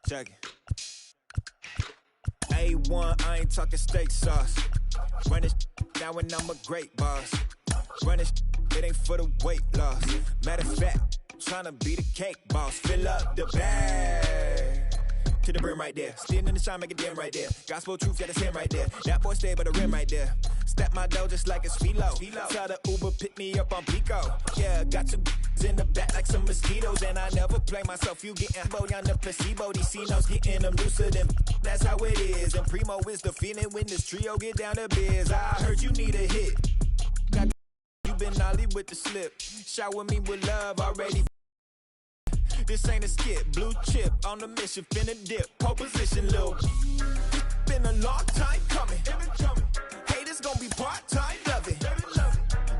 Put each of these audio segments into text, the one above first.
Check it. A1, I ain't talking steak sauce. Run this now and I'm a great boss. Run this, it ain't for the weight loss. Matter of fact, tryna be the cake boss. Fill up the bag to the brim right there. Standing in the shine, make it dim right there. Gospel truth, yeah, that's him right there. That boy stay by the rim right there. Step my dough just like it's philo. Tell the Uber, pick me up on Pico. Yeah, got some in the back like some mosquitoes. And I never play myself, you getting bold on the placebo. These C-notes getting them looser than that's how it is. And Primo is the feeling when this trio get down to biz. I heard you need a hit. Got you been ollie with the slip. Shower me with love already. This ain't a skip, blue chip on the mission, finna dip, pole position, little. Been a long time coming. Haters gon' be part-time, love it.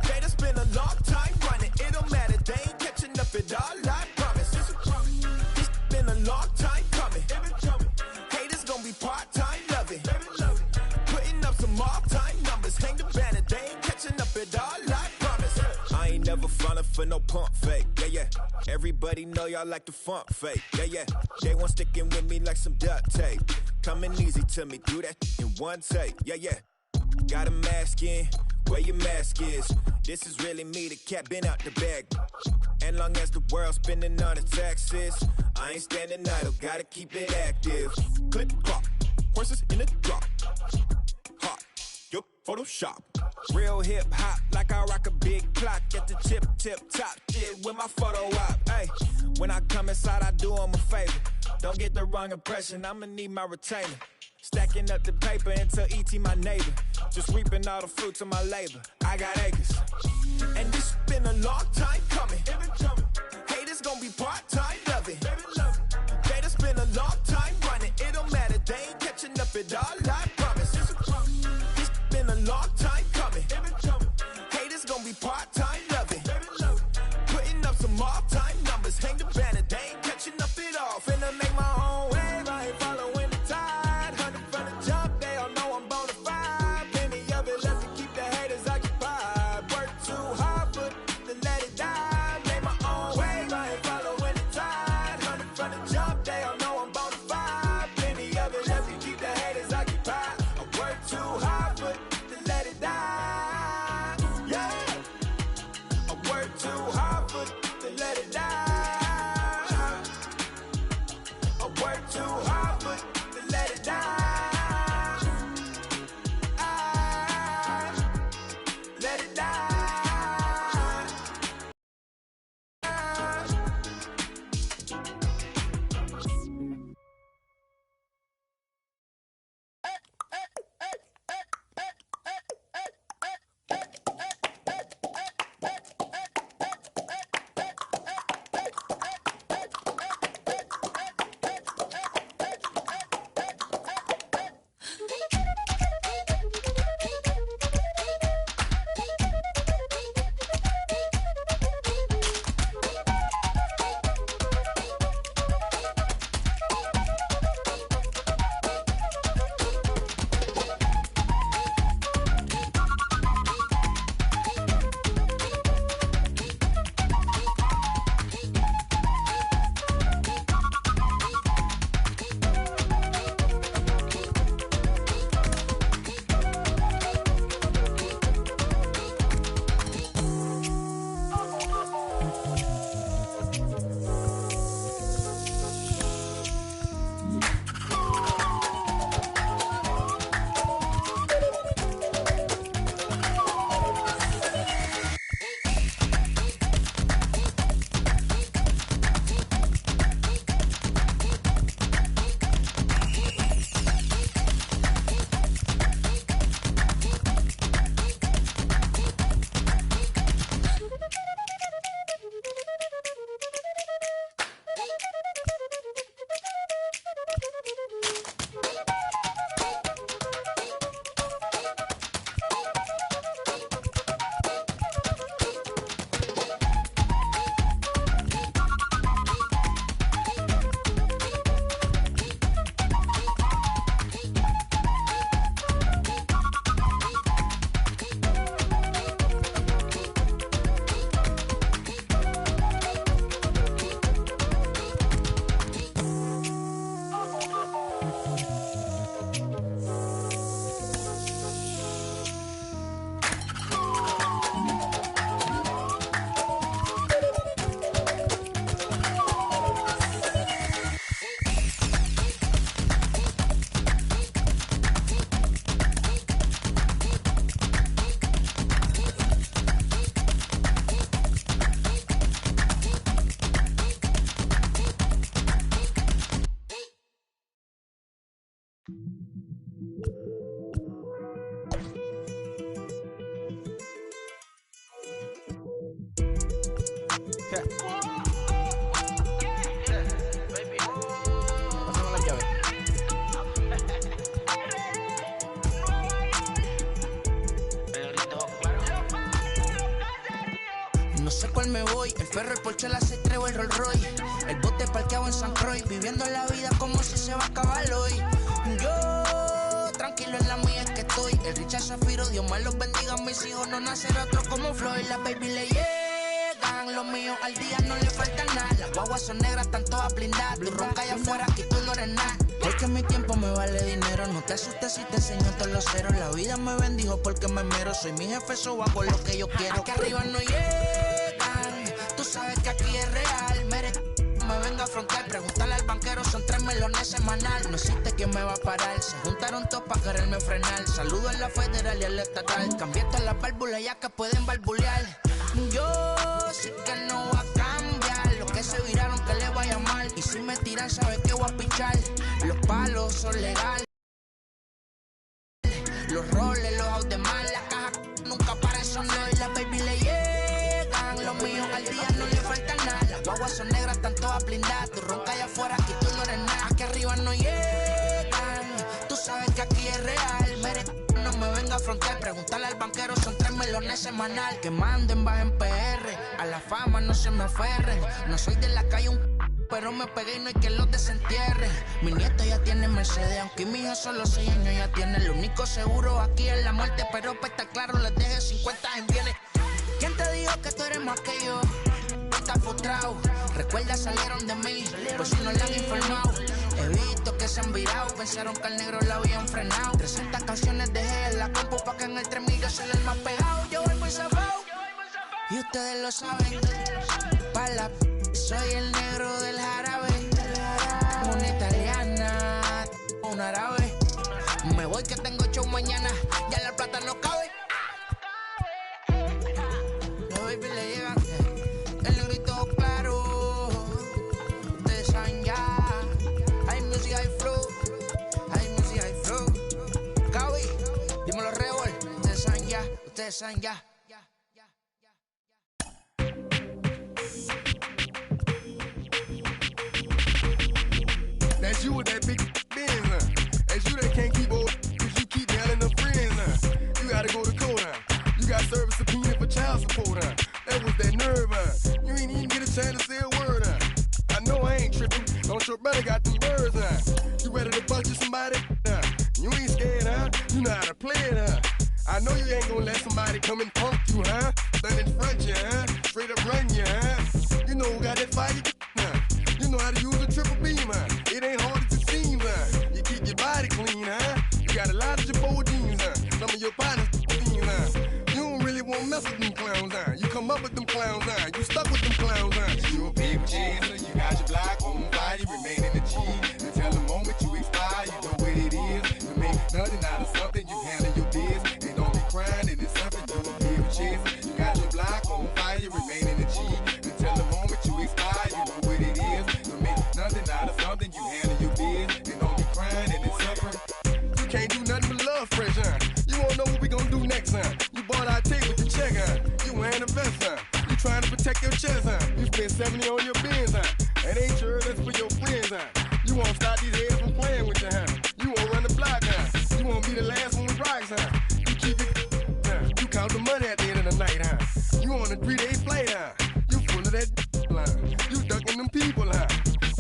Haters been a long time running, it don't matter, they ain't catching up at all, I promise. This been a long time coming. Haters gon' be part-time, love it. Putting up some all-time numbers, hang the banner, they ain't catching up at all, I promise. I ain't never falling for no pump fake, yeah. Everybody know y'all like the funk fake, yeah. They want sticking with me like some duct tape. Coming easy to me, do that in one take, yeah. Got a mask in, where your mask is. This is really me, the cat been out the bag. And long as the world's spending on the taxes, I ain't standing idle, gotta keep it active. Click clock, horses in the drop. Hot, yo, Photoshop. Real hip hop, like I rock a big clock at the tip top. Shit with my photo op. Hey, when I come inside, I do 'em a favor. Don't get the wrong impression, I'ma need my retainer. Stacking up the paper until ET my neighbor. Just reaping all the fruits of my labor. I got acres. And this been a long time coming. Haters gon' be part-time, love it. Haters been a long time running. It don't matter, they ain't catching up at all, I promise. This been a long time coming. Haters gon' be part-time, love it. Putting up some all-time numbers. Hang the banner, they ain't catching up at all. Finna make my own wave, I ain't following the tide. 100 from the jump, they all know I'm bona fide. Plenty of it left to keep the haters occupied. Work too hard, but to let it die. Make my own wave, I ain't following the Pásame la llave. No sé cuál me voy, el ferro, el Porsche, la C3 o el Rolls Royce. El bote parqueado en San Croix, viviendo la vida como si se va a acabar hoy. Yo, tranquilo en la mía es que estoy. El Richard Zafiro, Dios más los bendiga, mis hijos no nacerá otro como Floyd. Las baby le llegan, los míos al día no le falta nada. Las guaguas son negras, están todas blindadas. Tu ronca allá afuera, aquí tú no eres nada. Es que mi tiempo me vale dinero, no te asustes si te enseño todos los ceros. La vida me bendijo porque me mero, soy mi jefe, so hago lo que yo quiero. Aquí arriba no llegan, tú sabes que aquí es real. Me venga a frontear, preguntarle al banquero, son 3 melones semanal. No existe quien me va a parar, se juntaron todos para quererme frenar. Saludo a la federal y a la estatal, cambié todas las válvulas ya que pueden barbulear. Yo sí que no voy a cambiar, los que se viraron que les vaya mal. Y si me tiran sabes que voy a pichar, los palos son legales. Los roles, los autos de mal, la caja nunca para eso no. Y las baby le llegan, los míos al día no le falta nada. Las guaguas son negras, están todas blindadas. Tu ronca allá afuera, aquí tú no eres nada. Aquí arriba no llegan, tú sabes que aquí es real. No me venga a frontear, preguntarle al banquero, son 3 melones semanal. Que manden, bajen PR, a la fama no se me aferren. No soy de la calle pero me pegué y no hay que los desentierre. Mi nieto ya tiene Mercedes, aunque mi hija solo 6 años ya tiene. Lo único seguro aquí es la muerte, pero para estar claro les deje 50 en bienes. ¿Quién te dijo que tú eres más que yo? Estás frustrado, recuerda salieron de mí, pues si no le han informado. He visto que se han virado, pensaron que al negro la habían frenado. 300 canciones dejé en la compu pa' que en el 3000 yo soy el más pegado. Yo voy muy zafado, y ustedes lo saben. Pa' la soy el negro del jarabe, una italiana, un árabe. Me voy que tengo show mañana, ya la plata no cabe. Los baby le llegan, el negrito claro. Ustedes saben ya, hay music, hay flow, hay music, hay flow. Cabi, dímelo Rebol, ustedes saben ya, ustedes saben ya. That's you with that big Benz, huh? That's you that can't keep old, cause you keep yelling her friends, huh? You gotta go to court, huh? You got service subpoena for child support, huh? That was that nerve, huh? You ain't even get a chance to say a word, huh? I know I ain't tripping, don't your brother got them birds, huh? You ready to bust you somebody, huh? You ain't scared, huh? You know how to play it, huh? I know you ain't gonna let somebody come and punk you, huh? Stand in front you, huh? Straight up run you, huh? You know who got that fire, huh? You know how to use a triple beam, huh? It ain't hard as it seems, huh? You keep your body clean, huh? You got a lot of your bold jeans, huh? Some of your partners, huh? You don't really want to mess with them clowns, huh? You come up with them clowns, huh? You stuck with them clowns, huh? You a paper chaser, you got your block on fire, you remain in the G. Until the moment you expire, you know what it is. You make nothing out of something, you handle your biz. And don't be crying, and it's something you a paper chaser. You got your block on fire, you remain in the G. Until the moment you expire, you know what it is. Nothing out of something, you handle your biz. And don't be crying and it's suffering. You can't do nothing but love fresh, huh? You won't know what we gon' do next, huh? You bought our tape with your check, huh? You wearing a vest, huh? You trying to protect your chest, huh? You spent 70 on your bins, huh? That ain't sure that's for your friends, huh? You won't stop these heads from playing with you, huh? You won't run the block, huh? You won't be the last one with rocks, huh? You keep it, huh? You count the money at the end of the night, huh? You on a 3-day flight, huh? You full of that line. You ducking them people, huh?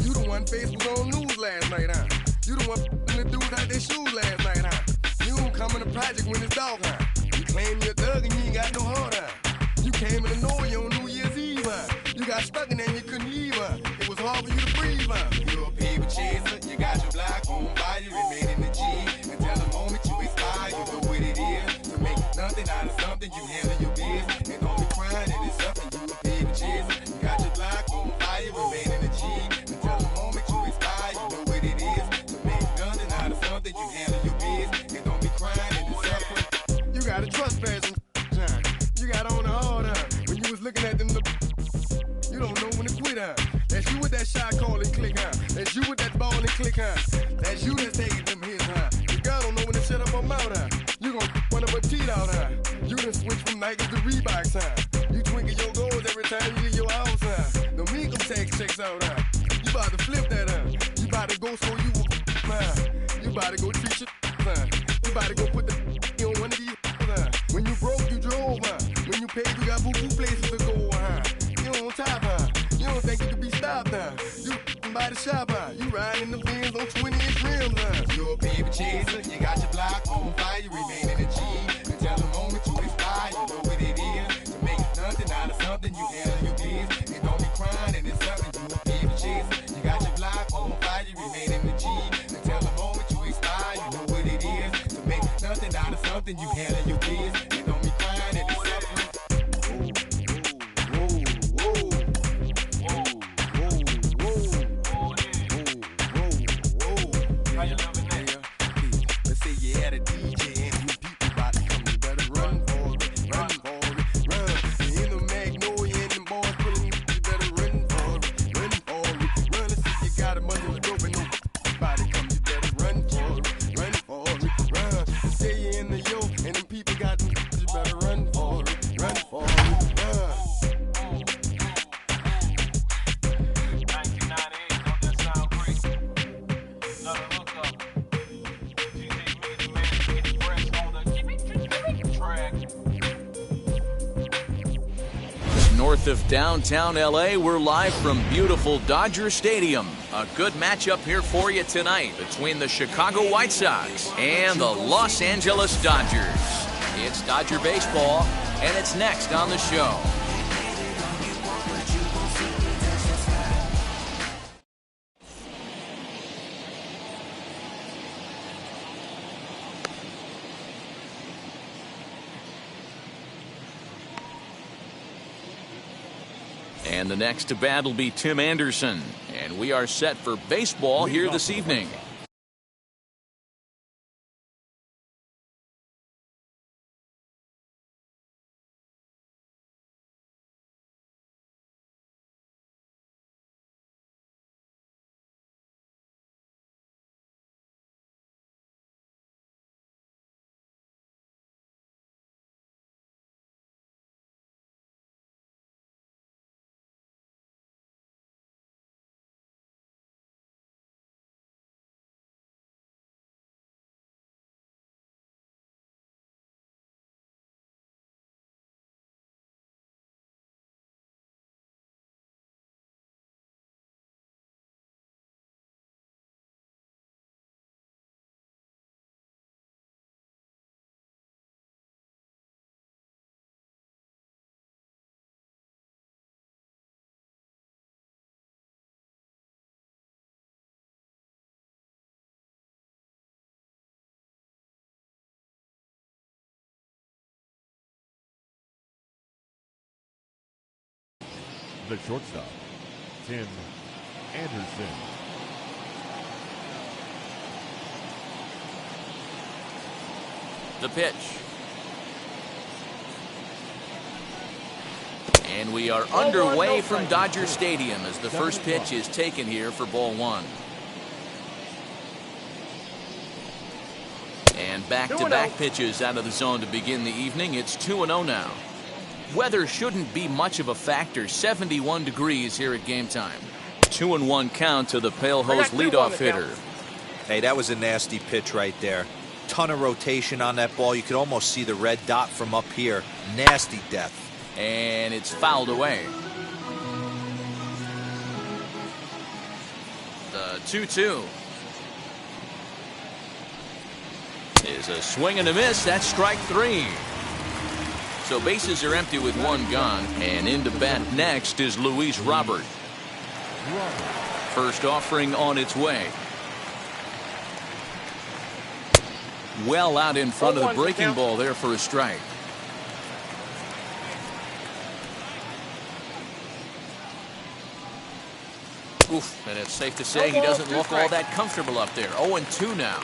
You the one face was on news last night, huh? You the one the dudes out their shoes last night, huh? You don't come in the project when it's dark, huh? You claim you're a thug and you ain't got no heart, huh? You came in the Norway on New Year's Eve, huh? You got stuck in there and you couldn't leave, huh? It was hard for you to breathe, huh? You a paper chaser, you got your block on fire, you remain in the G. Until the moment you expire, you know what it is. To make nothing out of something, you handle your biz. And don't be crying, it is something, you a paper chaser. You got your block on fire, you remain in the G. Until the moment you expire, you know what it is. To make nothing out of something, you handle your biz. And don't be crying, it is suffering. You got a trespass, huh? You got on the hard, huh? When you was looking at them, you don't know when to quit, huh? That's you with that shot call and click, huh? That's you with that ball and click, huh? That's you that's taking them hits, huh? seem like it's the Reebok time. You twinkle your goals every time you leave your house, huh? The income tax checks out, huh? You about to flip that, huh? You about to go so you you about to go treat your you about to go put the on one of these when you broke, you drove, when you paid, you got boo-boo places to go, you on top, you don't think you can be stopped, you by the shop, you riding in the Benz on 20-inch rims, you're a baby chaser, you got your block on fire, you remain in the G, until the moment you expire, you know what it is, to make nothing out of something, you handle your biz, and don't be crying, and it's something, you a baby chaser, you got your block on fire, you remain in the G, until the moment you expire, you know what it is, to make nothing out of something, you handle your biz, and don't be crying, and it's something. Let's say you had a DJ and you people about to come, you better run for it, run. You in the Magnolia and them boys pulling, you better run for it. Let's say you got a bunch of dope and no about to come, you better run for it. Let's say you in the yo and them people got them, you better run for it, run. 1998, don't that sound great? Another hookup. DJ Music Man, Express on the track. North of downtown LA, we're live from beautiful Dodger Stadium. A good matchup here for you tonight between the Chicago White Sox and the Los Angeles Dodgers. It's Dodger baseball, and it's next on the show. And the next to bat will be Tim Anderson. And we are set for baseball here this evening. The shortstop, Tim Anderson. The pitch. And we are underway from Dodger Stadium as the first pitch is taken here for ball one. And back-to-back pitches out of the zone to begin the evening. It's 2-0 now. Weather shouldn't be much of a factor. 71 degrees here at game time. 2-1 count to the Pale Hose leadoff hitter. Hey, that was a nasty pitch right there. Ton of rotation on that ball. You could almost see the red dot from up here. Nasty death. And it's fouled away. The 2-2 is a swing and a miss. That's strike three. So bases are empty with one gone, and in to bat next is Luis Robert. First offering on its way. Well out in front of the breaking ball there for a strike. Oof, and it's safe to say he doesn't look all that comfortable up there. 0-2 now.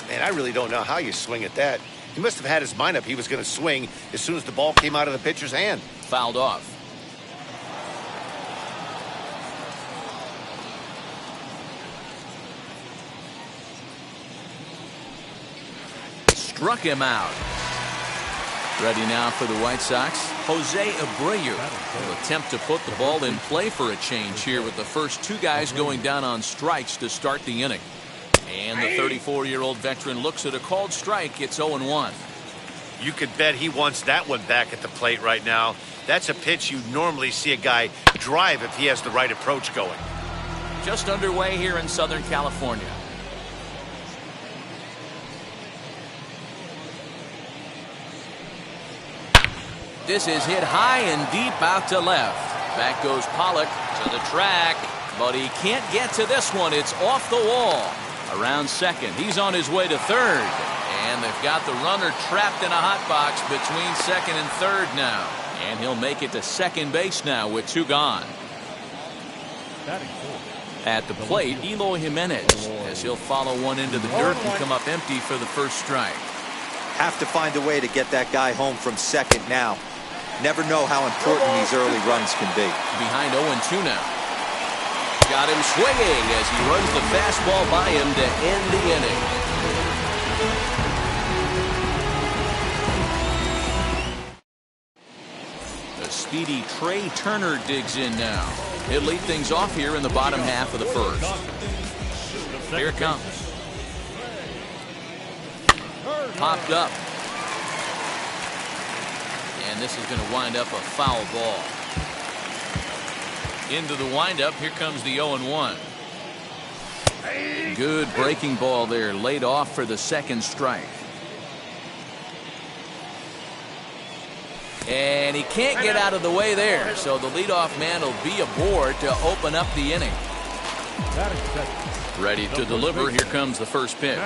Man, I really don't know how you swing at that. He must have had his mind up he was going to swing as soon as the ball came out of the pitcher's hand. Fouled off. Struck him out. Ready now for the White Sox, Jose Abreu will attempt to put the ball in play for a change here with the first two guys going down on strikes to start the inning. And the 34-year-old veteran looks at a called strike. It's 0-1. You could bet he wants that one back at the plate right now. That's a pitch you normally see a guy drive if he has the right approach going. Just underway here in Southern California. This is hit high and deep out to left. Back goes Pollock to the track, but he can't get to this one. It's off the wall. Around second, he's on his way to third. And they've got the runner trapped in a hot box between second and third now. And he'll make it to second base now with two gone. At the plate, Eloy Jimenez, as he'll follow one into the dirt and come up empty for the first strike. Have to find a way to get that guy home from second now. Never know how important these early runs can be. Behind 0-2 now. Got him swinging as he runs the fastball by him to end the inning. The speedy Trey Turner digs in now. He'll lead things off here in the bottom half of the first. Here it comes. Popped up. And this is going to wind up a foul ball. Into the windup, here comes the 0-1. Good breaking ball there, laid off for the second strike. And he can't get out of the way there, so the leadoff man will be aboard to open up the inning. Ready to deliver, here comes the first pitch.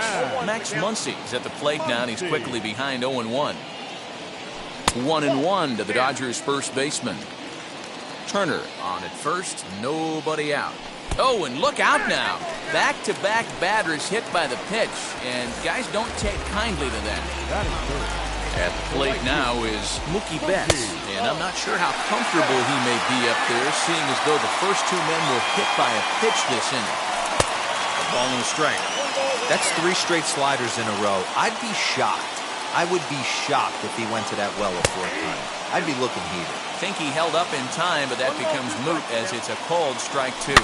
Max Muncy's at the plate now, and he's quickly behind 0-1. 1-1 to the Dodgers' first baseman. Turner on at first, nobody out. Oh, and look out now. Back-to-back batters hit by the pitch, and guys don't take kindly to that. At the plate now is Mookie Betts, and I'm not sure how comfortable he may be up there, seeing as though the first two men were hit by a pitch this inning. A ball and a strike. That's 3 straight sliders in a row. I'd be shocked. I would be shocked if he went to that well a fourth time. I'd be looking heated. Think he held up in time, but that becomes moot as it's a called strike 2.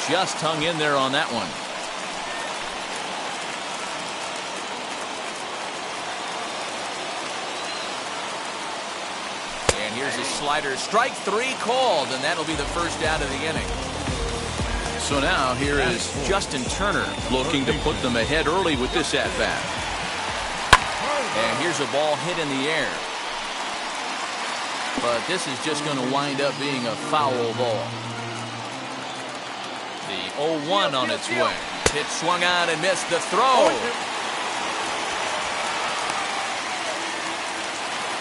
Just hung in there on that one. And here's a slider. Strike 3 called, and that'll be the first out of the inning. So now here is Justin Turner looking to put them ahead early with this at-bat. And here's a ball hit in the air. But this is just going to wind up being a foul ball. The 0-1 on its way. Pitch swung on and missed the throw.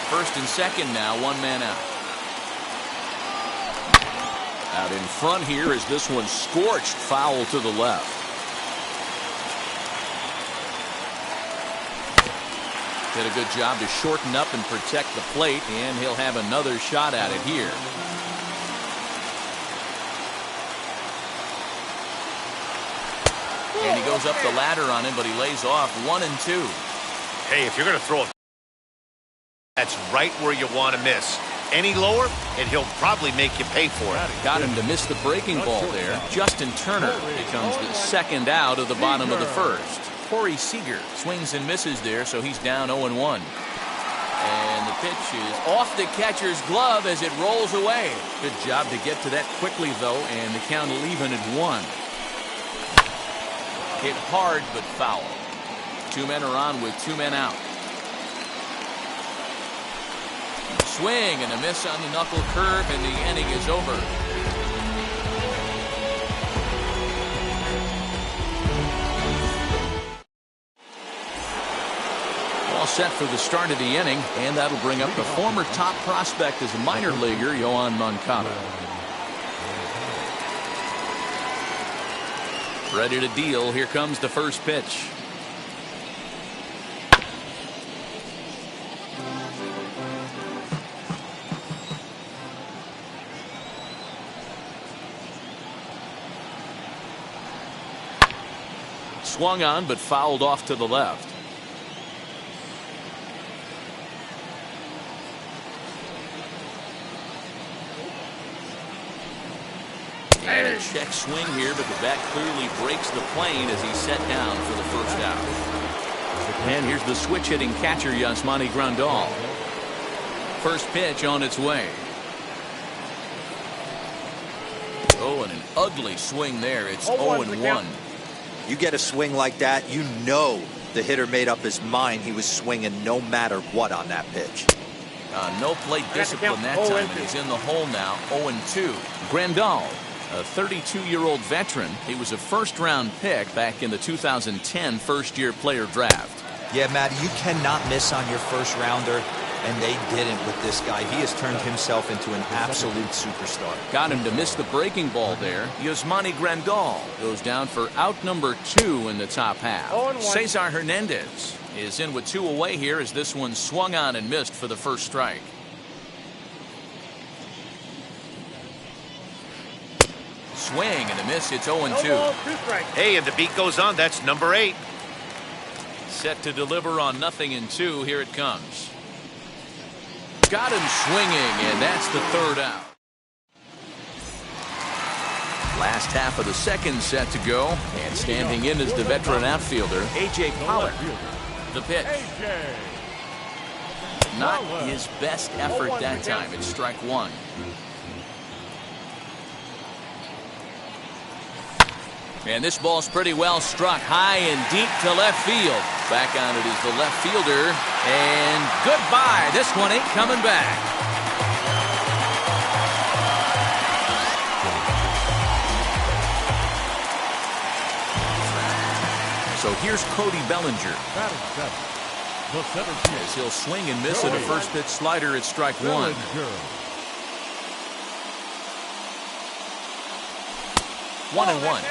First and second now, one man out. Out in front here is this one scorched foul to the left. Did a good job to shorten up and protect the plate, and he'll have another shot at it here. And he goes up the ladder on him, but he lays off 1-2. Hey, if you're going to throw it, that's right where you want to miss. Any lower, and he'll probably make you pay for it. Got him to miss the breaking ball there. Justin Turner becomes the second out of the bottom of the first. Corey Seager swings and misses there, so he's down 0-1. And the pitch is off the catcher's glove as it rolls away. Good job to get to that quickly, though, and the count will even at 1. Hit hard, but foul. 2 men are on with 2 men out. Swing and a miss on the knuckle curve, and the inning is over. All set for the start of the inning, and that'll bring up the former top prospect as a minor leaguer, Yoan Moncada. Ready to deal. Here comes the first pitch. Swung on, but fouled off to the left. check swing here, but the bat clearly breaks the plane as he's set down for the first out. And here's the switch hitting catcher, Yasmani Grandal. First pitch on its way. Oh, and an ugly swing there. It's 0-1. You get a swing like that, you know the hitter made up his mind he was swinging no matter what on that pitch. No plate discipline that time, and he's in the hole now, 0-2. Grandal, a 32-year-old veteran. He was a first-round pick back in the 2010 first-year player draft. Yeah, Matt, you cannot miss on your first rounder, and they didn't with this guy. He has turned himself into an absolute superstar. Got him to miss the breaking ball there. Yasmani Grandal goes down for out number 2 in the top half. Cesar Hernandez is in with 2 away here as this one swung on and missed for the first strike. Swing and a miss. It's 0-2. Hey, and the beat goes on. That's number 8. Set to deliver on 0-2. Here it comes. Got him swinging, and that's the third out. Last half of the second set to go, and standing in is the veteran outfielder, A.J. Pollock. The pitch. Not his best effort that time. It's strike 1. And this ball's pretty well struck high and deep to left field. Back on it is the left fielder. And goodbye. This one ain't coming back. So here's Cody Bellinger. As he'll swing and miss at a first pitch slider at strike 1. One and one.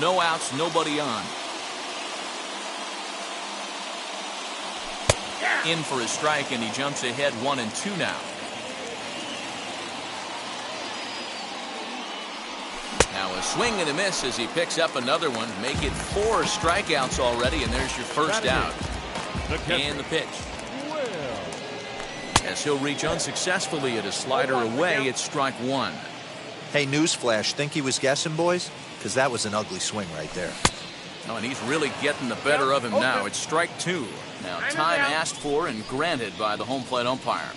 No outs, nobody on. In for his strike, and he jumps ahead 1-2 now. Now a swing and a miss as he picks up another one. Make it 4 strikeouts already, and there's your first out. And the pitch. As he'll reach unsuccessfully at a slider away, it's strike 1. Hey, newsflash, think he was guessing, boys? Because that was an ugly swing right there. Oh, and he's really getting the better of him now. It's strike 2. Now time asked for and granted by the home plate umpire.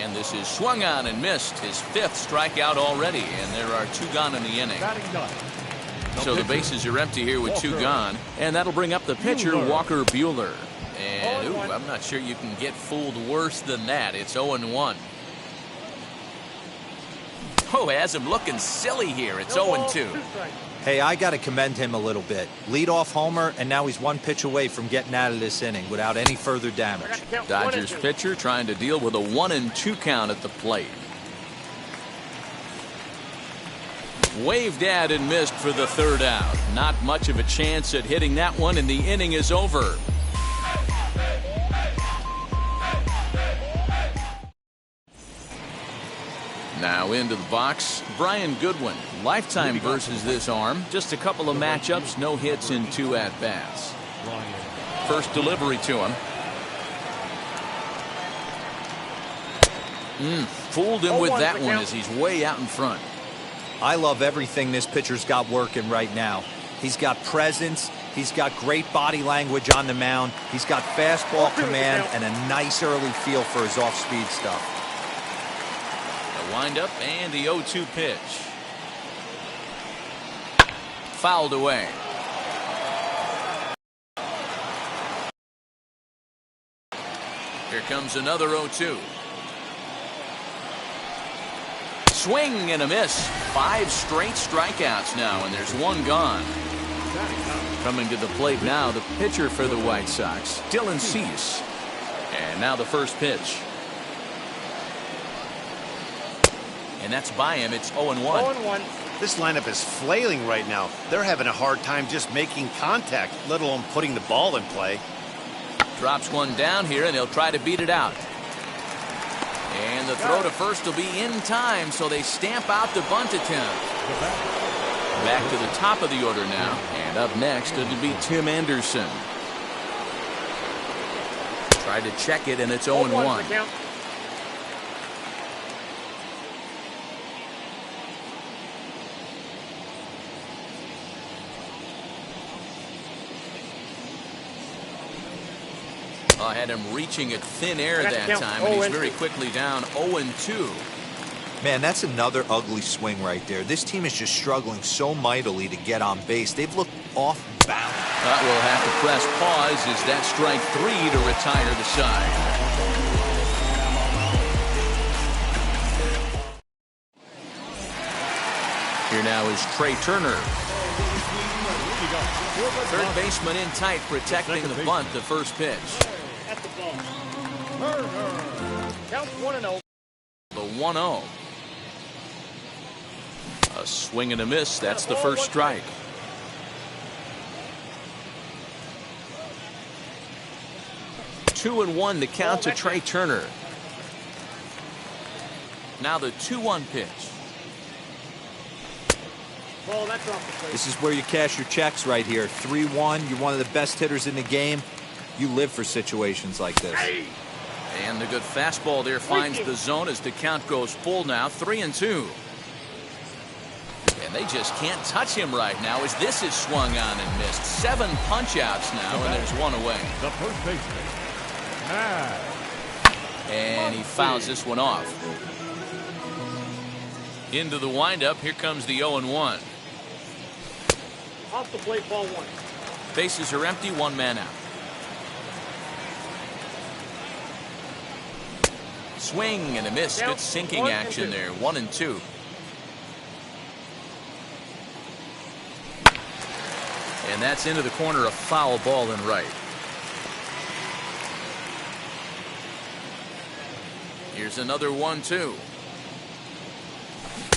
And this is swung on and missed. His 5th strikeout already, and there are 2 gone in the inning. So the bases are empty here with 2 gone, and that'll bring up the pitcher, Walker Buehler. And I'm not sure you can get fooled worse than that. It's 0-1. Oh, has him looking silly here. It's 0-2. Hey, I got to commend him a little bit. Leadoff homer, and now he's 1 pitch away from getting out of this inning without any further damage. Dodgers pitcher trying to deal with a 1-2 count at the plate. Waved at and missed for the 3rd out. Not much of a chance at hitting that one, and the inning is over. Now into the box, Brian Goodwin. Lifetime versus this arm. Just a couple of matchups, no hits in 2 at-bats. First delivery to him. Fooled him with that one as he's way out in front. I love everything this pitcher's got working right now. He's got presence. He's got great body language on the mound. He's got fastball command and a nice early feel for his off-speed stuff. Wind up and the 0-2 pitch. Fouled away. Here comes another 0-2. Swing and a miss. 5 straight strikeouts now, and there's 1 gone. Coming to the plate now, the pitcher for the White Sox, Dylan Cease. And now the first pitch. And that's by him. It's 0-1. This lineup is flailing right now. They're having a hard time just making contact, let alone putting the ball in play. Drops one down here, and they'll try to beat it out. And the throw to first will be in time, so they stamp out the bunt attempt. Back to the top of the order now. And up next, it'll be Tim Anderson. Tried to check it, and it's 0-1. I had him reaching at thin air that time, and he's very quickly down 0-2. Man, that's another ugly swing right there. This team is just struggling so mightily to get on base. They've looked off balance. We'll have to press pause. Is that strike 3 to retire the side? Here now is Trey Turner. Third baseman in tight, protecting the bunt, the first pitch. At the ball. Count 1-0. The 1-0. A swing and a miss. That's the first strike. Two and one to count to Trey Turner. Now the 2-1 pitch. Ball, that's off the plate. This is where you cash your checks right here. 3-1. You're one of the best hitters in the game. You live for situations like this. And the good fastball there finds the zone as the count goes full now. 3-2. And they just can't touch him right now as this is swung on and missed. 7 punch-outs now, and there's one away. The first baseman. And he fouls this one off. Into the windup. Here comes the 0-1. Off the plate, ball 1. Bases are empty, 1 man out. Swing and a miss. Good sinking action there. 1-2. And that's into the corner, a foul ball and right. Here's another 1-2.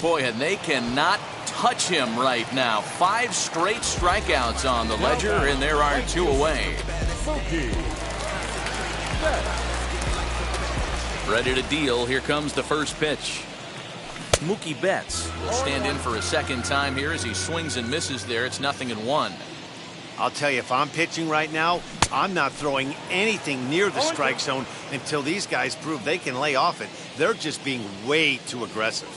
Boy, and they cannot touch him right now. 5 straight strikeouts on the ledger, and there are 2 away. Ready to deal. Here comes the first pitch. Mookie Betts will stand in for a second time here as he swings and misses there. It's 0-1. I'll tell you, if I'm pitching right now, I'm not throwing anything near the strike zone until these guys prove they can lay off it. They're just being way too aggressive.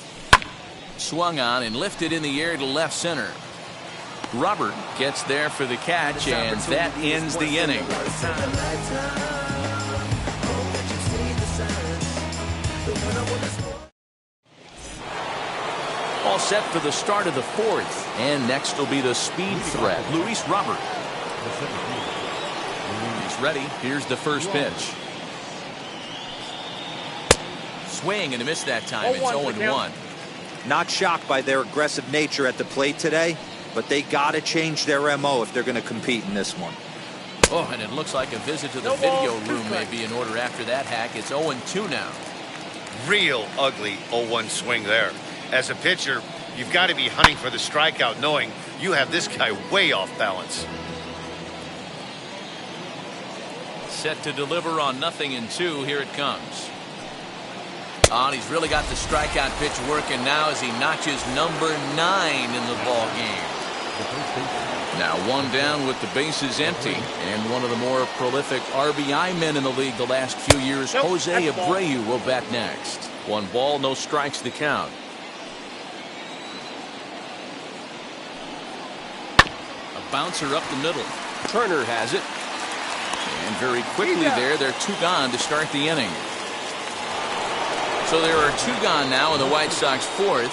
Swung on and lifted in the air to left center. Robert gets there for the catch, and that ends the inning. All set for the start of the 4th. And next will be the speed threat, Luis Robert. He's ready. Here's the first pitch. Swing and a miss that time. It's 0-1. Not shocked by their aggressive nature at the plate today, but they got to change their MO if they're going to compete in this one. Oh, and it looks like a visit to the video room may be in order after that hack. It's 0-2 now. Real ugly 0-1 swing there. As a pitcher, you've got to be hunting for the strikeout, knowing you have this guy way off balance. Set to deliver on 0-2. Here it comes. And he's really got the strikeout pitch working now as he notches number 9 in the ball game. Now 1 down with the bases empty, and one of the more prolific RBI men in the league the last few years, Jose Abreu, will bat next. 1 ball, no strikes to count. A bouncer up the middle. Turner has it. And very quickly they're 2 gone to start the inning. So there are 2 gone now in the White Sox 4th.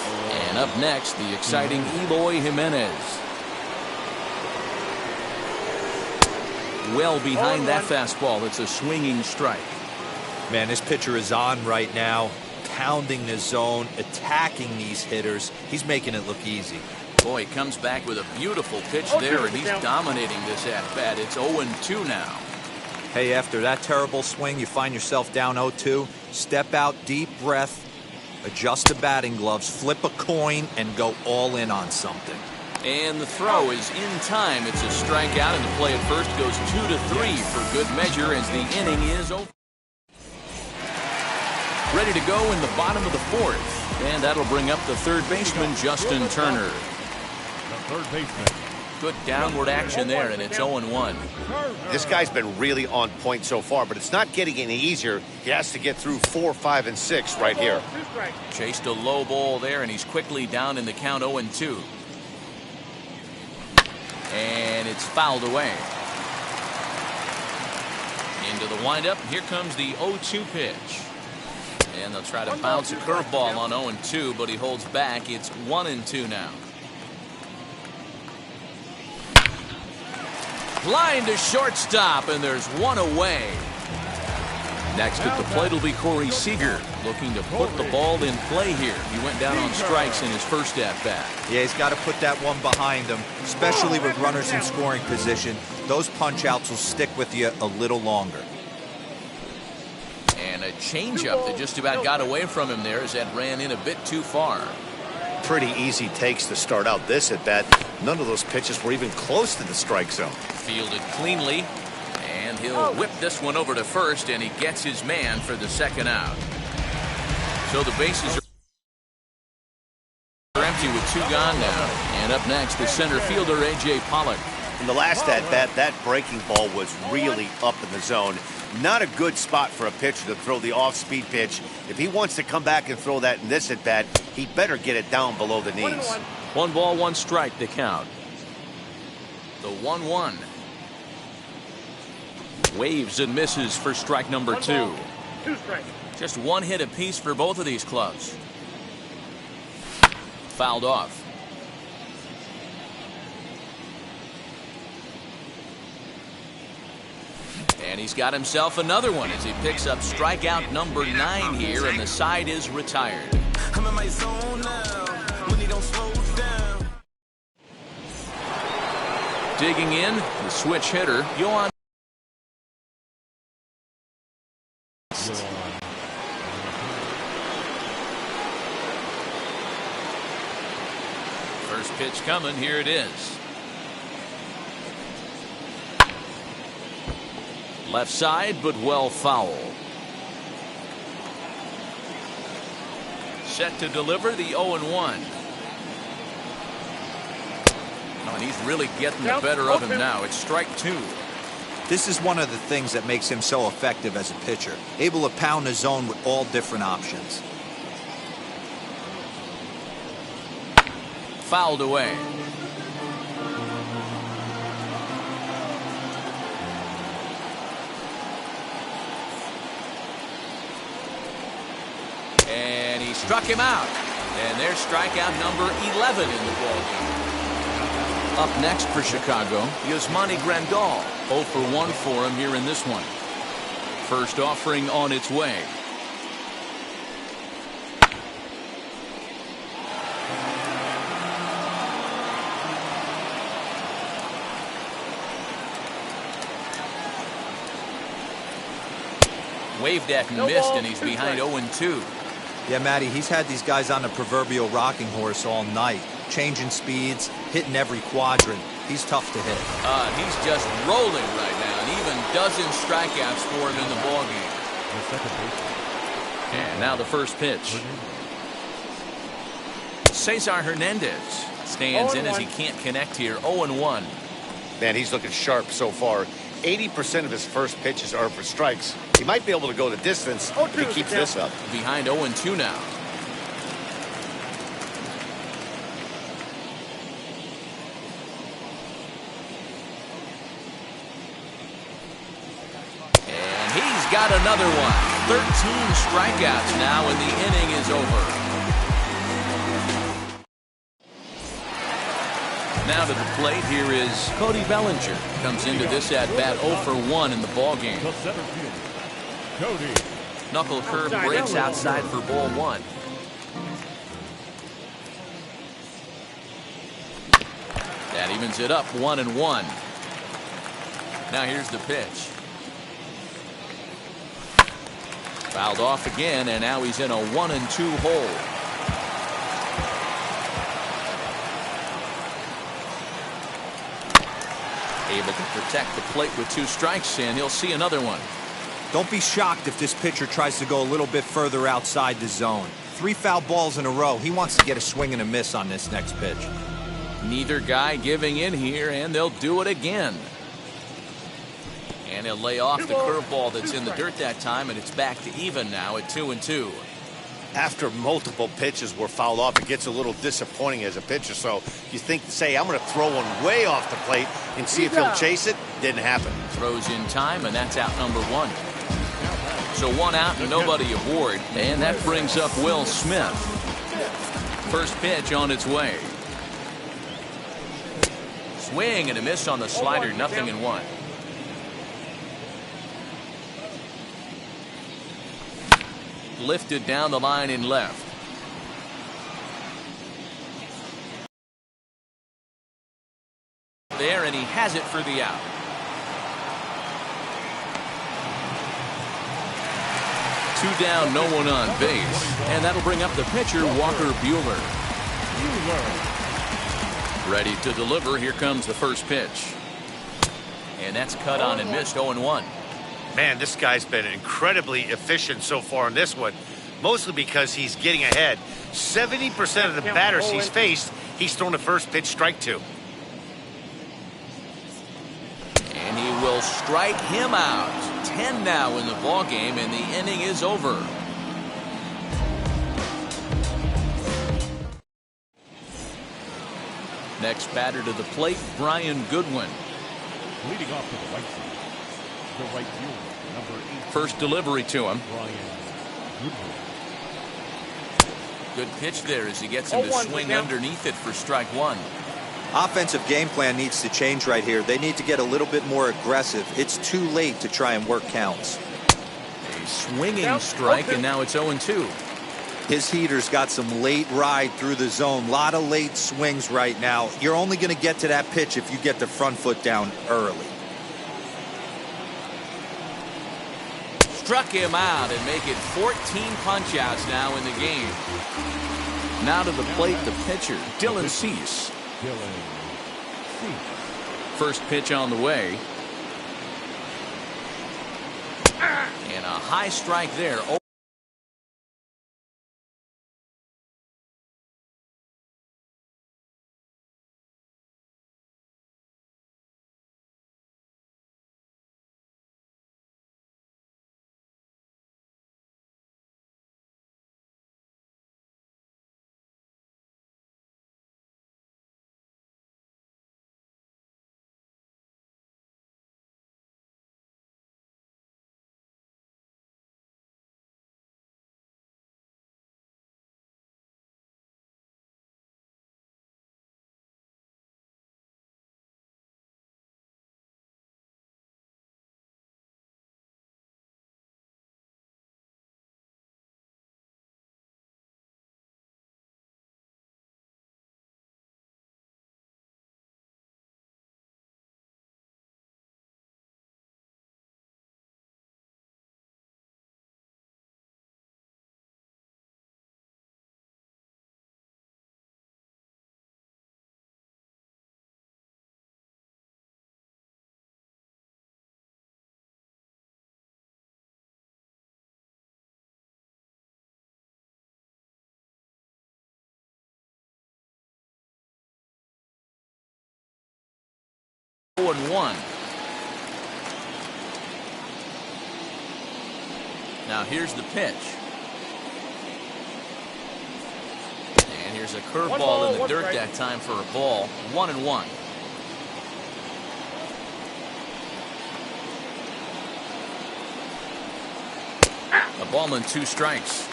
And up next, the exciting Eloy Jimenez. Well behind that fastball. It's a swinging strike. Man, this pitcher is on right now, pounding the zone, attacking these hitters. He's making it look easy. Boy, he comes back with a beautiful pitch there, and he's dominating this at-bat. It's 0-2 now. Hey, after that terrible swing, you find yourself down 0-2. Step out, deep breath, adjust the batting gloves, flip a coin, and go all in on something. And the throw is in time. It's a strikeout, and the play at first goes 2-3 for good measure as the inning is over. Ready to go in the bottom of the 4th. And that'll bring up the third baseman, Justin Turner. The third baseman. Good downward action there, and it's 0-1. This guy's been really on point so far, but it's not getting any easier. He has to get through 4, 5, and 6 right here. Chased a low ball there, and he's quickly down in the count 0-2. And it's fouled away. Into the windup. Here comes the 0-2 pitch. And they'll try to bounce a curveball on 0-2, but he holds back. It's 1-2 now. Line to shortstop, and there's one away. Next at the plate will be Corey Seager, looking to put the ball in play here. He went down on strikes in his first at-bat. Yeah, he's got to put that one behind him, especially with runners in scoring position. Those punch-outs will stick with you a little longer. And a changeup that just about got away from him there as that ran in a bit too far. Pretty easy takes to start out this at bat. None of those pitches were even close to the strike zone. Fielded cleanly, and he'll whip this one over to first, and he gets his man for the second out. So the bases are empty with 2 gone now. And up next, the center fielder, A.J. Pollock. In the last at bat, that breaking ball was really up in the zone. Not a good spot for a pitcher to throw the off-speed pitch. If he wants to come back and throw that in this at bat, he better get it down below the knees. 1 ball, 1 strike to count. The 1-1. Waves and misses for strike number 2. 2 strikes. Just 1 hit apiece for both of these clubs. Fouled off. And he's got himself another one as he picks up strikeout number 9 here, and the side is retired. I'm in my zone now. When he don't slow down. Digging in, the switch hitter, Yohan. First pitch coming, here it is. Left side, but well foul. Set to deliver the 0-1. And he's really getting the better of him now. It's strike 2. This is one of the things that makes him so effective as a pitcher, able to pound the zone with all different options. Fouled away. And he struck him out. And there's strikeout number 11 in the ballgame. Up next for Chicago, Yasmani Grandal. 0 for 1 for him here in this one. First offering on its way. Waved at and missed, and he's behind 0-2. Yeah, Matty, he's had these guys on the proverbial rocking horse all night, changing speeds, hitting every quadrant. He's tough to hit. He's just rolling right now, and even dozen strikeouts for him in the ballgame. And now the first pitch. Cesar Hernandez stands in as he can't connect here. 0-1. Man, he's looking sharp so far. 80% of his first pitches are for strikes. He might be able to go the distance if he keeps this up. Behind 0-2 now. And he's got another one. 13 strikeouts now, and the inning is over. Now to the plate, here is Cody Bellinger. Comes into this at-bat 0 for 1 in the ballgame. Cody. Knuckle curve breaks outside for ball 1. That evens it up 1-1. Now here's the pitch. Fouled off again, and now he's in a 1-2 hole. Able to protect the plate with 2 strikes, and he'll see another one. Don't be shocked if this pitcher tries to go a little bit further outside the zone. 3 foul balls in a row. He wants to get a swing and a miss on this next pitch. Neither guy giving in here, and they'll do it again. And he'll lay off the curveball that's in the dirt that time, and it's back to even now at 2-2. after multiple pitches were fouled off, it gets a little disappointing as a pitcher. So you think, say, I'm going to throw one way off the plate and see if he'll chase it. Didn't happen. Throws in time, and that's out number one. So one out and nobody aboard, and that brings up Will Smith. First pitch on its way. Swing and a miss on the slider, 0-1. Lifted down the line in left. There, and he has it for the out. Two down, no one on base. And that'll bring up the pitcher, Walker Buehler. Ready to deliver. Here comes the first pitch. And that's cut on and missed, 0-1. Man, this guy's been incredibly efficient so far in this one, mostly because he's getting ahead. 70% of the batters he's faced, he's thrown the first pitch strike to. And he will strike him out. 10 now in the ball game, and the inning is over. Next batter to the plate, Brian Goodwin. Leading off to the right side, the right fielder, number 8. First delivery to him. Brian Goodwin. Good pitch there as he gets him to swing underneath it for strike one. Offensive game plan needs to change right here. They need to get a little bit more aggressive. It's too late to try and work counts. A swinging strike, and now it's 0-2. His heater's got some late ride through the zone. A lot of late swings right now. You're only going to get to that pitch if you get the front foot down early. Struck him out and make it 14 punch-outs now in the game. Now to the plate, the pitcher, Dylan Cease. First pitch on the way. And a high strike there. And 1. Now here's the pitch. And here's a curveball in the dirt that time for a ball. 1-1. A ball and 2 strikes.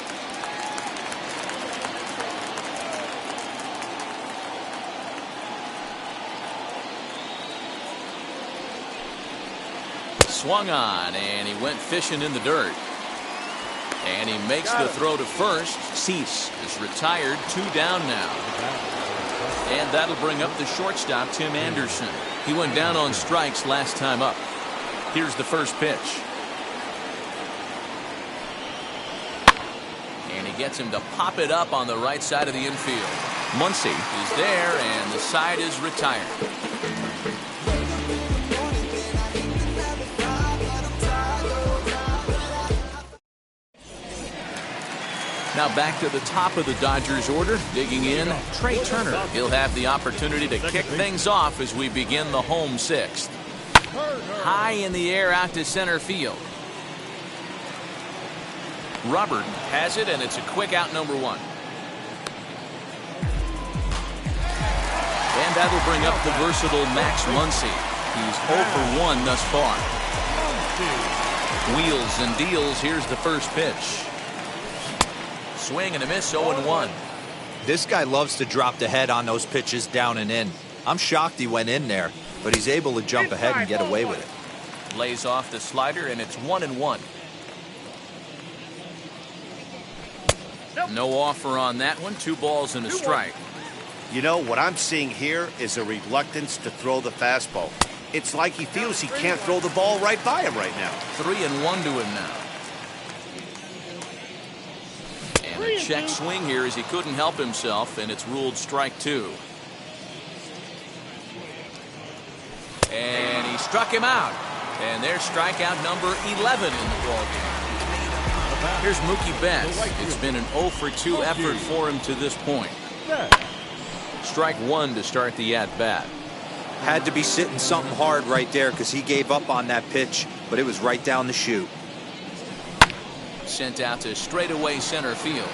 Swung on, and he went fishing in the dirt. And he makes the throw to first. Cease is retired, 2 down now. And that'll bring up the shortstop, Tim Anderson. He went down on strikes last time up. Here's the first pitch. And he gets him to pop it up on the right side of the infield. Muncy is there, and the side is retired. Now back to the top of the Dodgers order, digging in, Trey Turner. He'll have the opportunity to kick things off as we begin the home 6th. High in the air out to center field. Robert has it, and it's a quick out, number 1. And that'll bring up the versatile Max Muncy. He's 0 for 1 thus far. Wheels and deals. Here's the first pitch. Swing and a miss, 0-1. This guy loves to drop the head on those pitches down and in. I'm shocked he went in there, but he's able to jump ahead and get away with it. Lays off the slider, and it's 1-1. No offer on that one. 2 balls and a strike. You know, what I'm seeing here is a reluctance to throw the fastball. It's like he feels he can't throw the ball right by him right now. 3-1 to him now. And a check swing here as he couldn't help himself, and it's ruled strike 2. And he struck him out. And there's strikeout number 11 in the ballgame. Here's Mookie Betts. It's been an 0 for 2 effort for him to this point. Strike 1 to start the at-bat. Had to be sitting something hard right there because he gave up on that pitch, but it was right down the chute. Sent out to straightaway center field.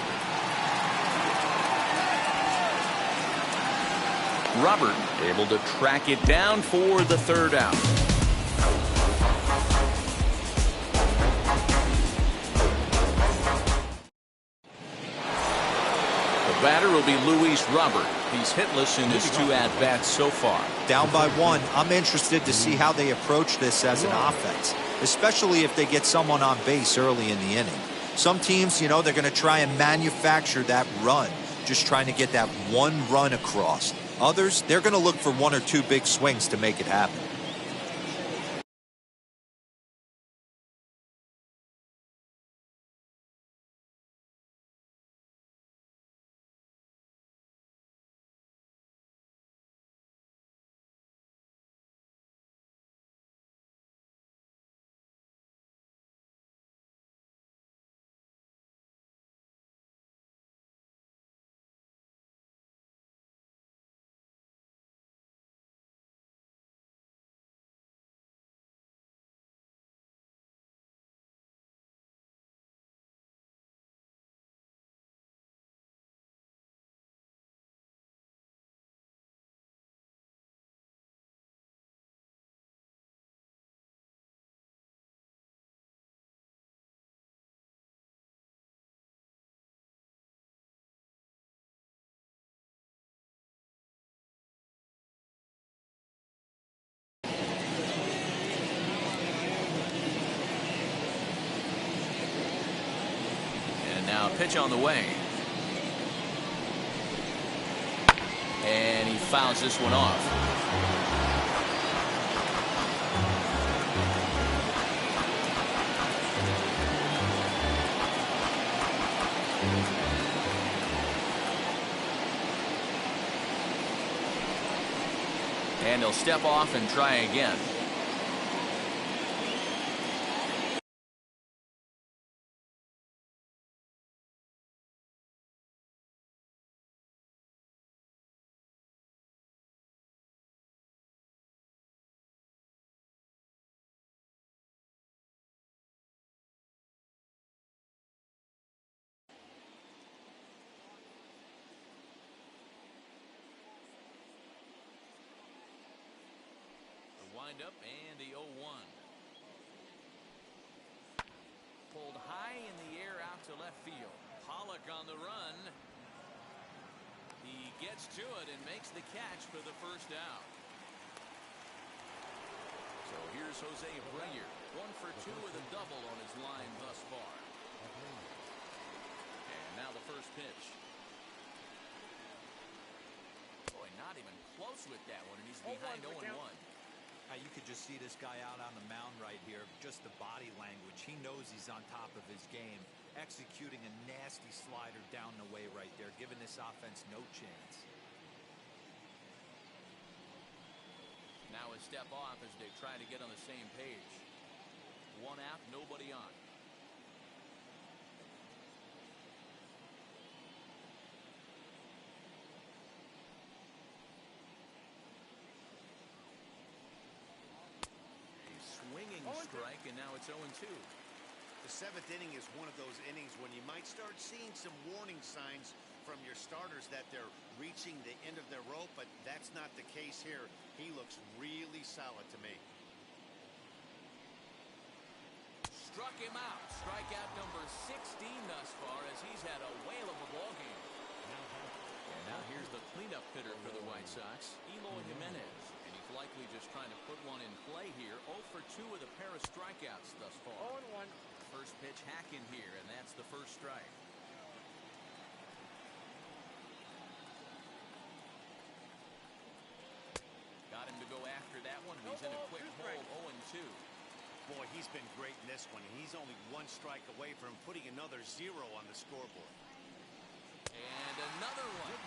Robert able to track it down for the 3rd out. The batter will be Luis Robert. He's hitless in his 2 at-bats so far. Down by 1. I'm interested to see how they approach this as an offense, especially if they get someone on base early in the inning. Some teams, you know, they're going to try and manufacture that run, just trying to get that 1 run across. Others, they're going to look for 1 or 2 big swings to make it happen. Now pitch on the way. And he fouls this one off. And he'll step off and try again. Up and the 0-1. Pulled high in the air out to left field. Pollock on the run. He gets to it and makes the catch for the 1st out. So here's Jose Abreu, 1 for 2 with a double on his line thus far. And now the first pitch. Boy, not even close with that one, and he's behind 0-1. You could just see this guy out on the mound right here. Just the body language. He knows he's on top of his game. Executing a nasty slider down the way right there, giving this offense no chance. Now a step off as they try to get on the same page. 1 out, nobody on. Strike, and now it's 0-2. The seventh inning is one of those innings when you might start seeing some warning signs from your starters that they're reaching the end of their rope, but that's not the case here. He looks really solid to me. Struck him out. Strikeout number 16 thus far as he's had a whale of a ball game. And now here's the cleanup hitter for the White Sox, Eloy Jimenez. And he's likely just trying to put one in play here. 0 for 2 with a pair of strikeouts thus far. 0-1. First pitch hacking here, and that's the first strike. Got him to go after that one. He's in a quick hold, 0-2. Boy, he's been great in this one. He's only one strike away from putting another 0 on the scoreboard. And another one.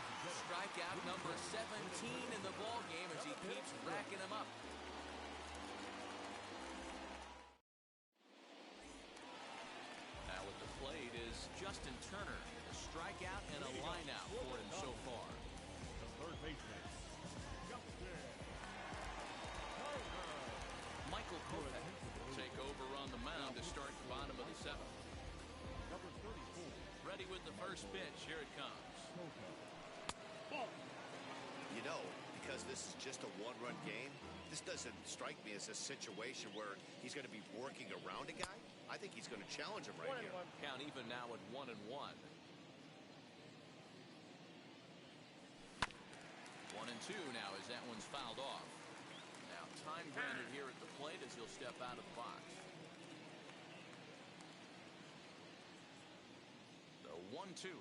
Strikeout number 17 in the ball game as he keeps racking them up. Now at the plate is Justin Turner. A strikeout and a line out for him so far. The third baseman, Justin Turner. Michael Kopech will take over on the mound to start the bottom of the seventh. Number 34. Ready with the first pitch. Here it comes. Ball. You know, because this is just a one-run game, this doesn't strike me as a situation where he's going to be working around a guy. I think he's going to challenge him right here. Count even now at 1-1. 1-2 now as that one's fouled off. Now time granted here at the plate as he'll step out of the box. The 1-2.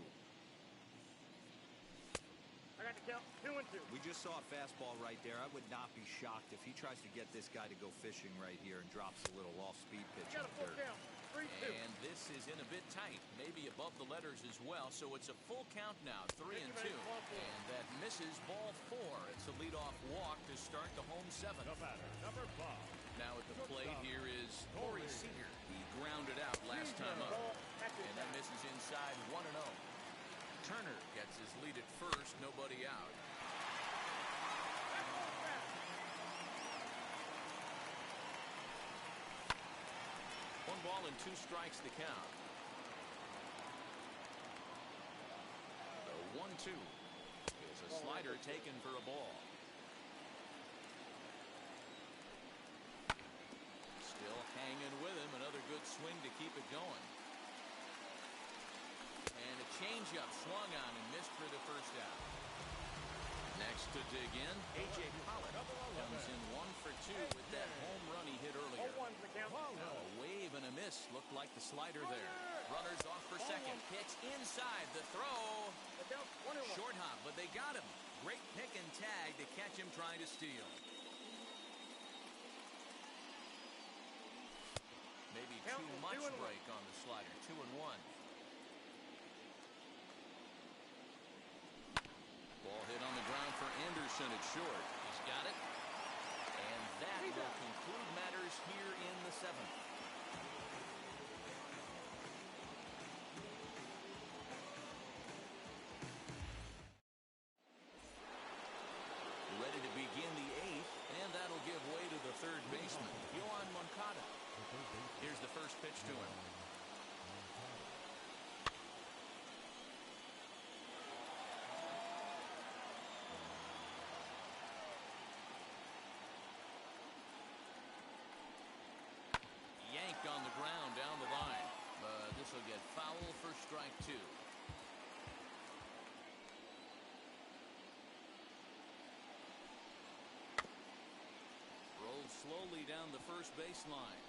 I got the count. 2-2. We just saw a fastball right there. I would not be shocked if he tries to get this guy to go fishing right here and drops a little off-speed pitch. Got a full count. 3-2. And this is in a bit tight, maybe above the letters as well. So it's a full count now, 3-2. And that misses ball 4. It's a leadoff walk to start the home seventh. The batter, number 5. Now at the plate here is Corey Seager. He grounded out last time up. And that misses inside 1-0. Turner gets his lead at first, nobody out. One ball and 2 strikes the count. The 1-2 is a slider taken for a ball. Still hanging with him. Another good swing to keep it going. And a changeup swung on and missed for the first out. Next to dig in, A.J. Pollock comes in 1 for 2 with that home run he hit earlier. Now a wave and a miss. Looked like the slider there. Runners off for second. Pitch inside. The throw. Short hop, but they got him. Great pick and tag to catch him trying to steal. Maybe too much break on the slider. 2-1. Ball hit on the ground for Anderson at short. He's got it. And that will conclude matters here in the seventh. Ready to begin the eighth, and that'll give way to the third baseman, Yoan Moncada. Here's the first pitch to him. Yank on the ground down the line. But this will get foul for strike 2. Rolled slowly down the first baseline.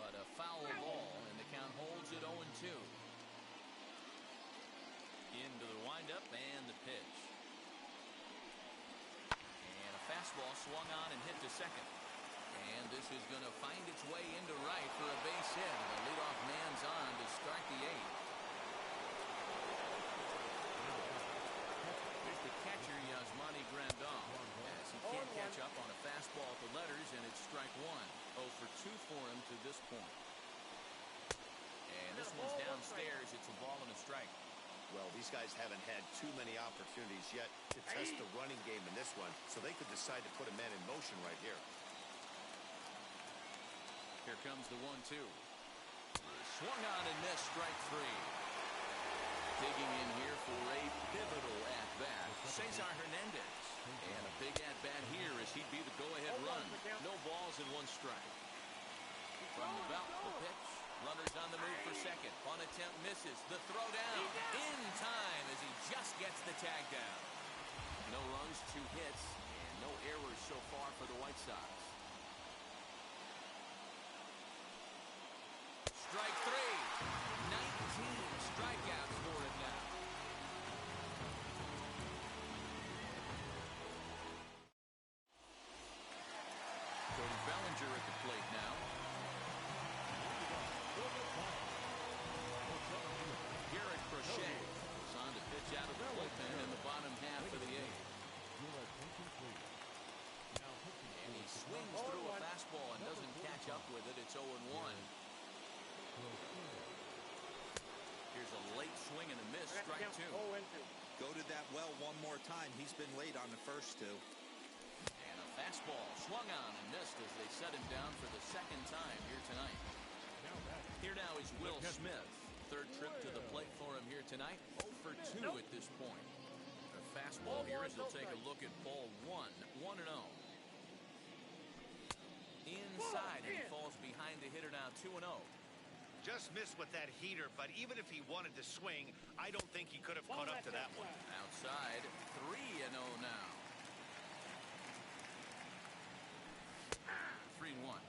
But a foul ball, and the count holds at 0-2. Into the windup and the pitch. And a fastball swung on and hit to second. And this is going to find its way into right for a base hit. The leadoff man's on to start the eighth. Here's the catcher, Yasmani Grandal. As he can't catch up on a fastball at the letters, and it's strike 1. 0 for 2 for him to this point. And this one's downstairs. It's a ball and a strike. Well, these guys haven't had too many opportunities yet to test the running game in this one, so they could decide to put a man in motion right here. Here comes the 1-2. Swung on and missed, strike three. Digging in here for a pivotal at-bat, Cesar Hernandez. And a big at-bat here as he'd be the go-ahead run. No balls and 1 strike. From the belt, the pitch. Runners on the move for second. Bunt attempt misses. The throw down in time as he just gets the tag down. No runs, 2 hits, and no errors so far for the White Sox. Strike 3. 19 strikeouts for him now. Cody Bellinger at the plate now. Garrett Crochet is on to pitch out of the bullpen in the bottom half of the 8th. And he swings through a fastball and doesn't catch up with it. It's 0-1. Here's a late swing and a miss, strike 2. Go to that well one more time. He's been late on the first 2. And a fastball swung on and missed as they set him down for the 2nd time here tonight. Here now is Will Smith. 3rd trip to the plate for him here tonight. 0 for 2 at this point. A fastball here as he'll take a look at ball 1. 1-0. Inside, and he falls behind the hitter now, 2-0. Just missed with that heater, but even if he wanted to swing, I don't think he could have caught up to that one. Outside, 3-0 now. 3-1.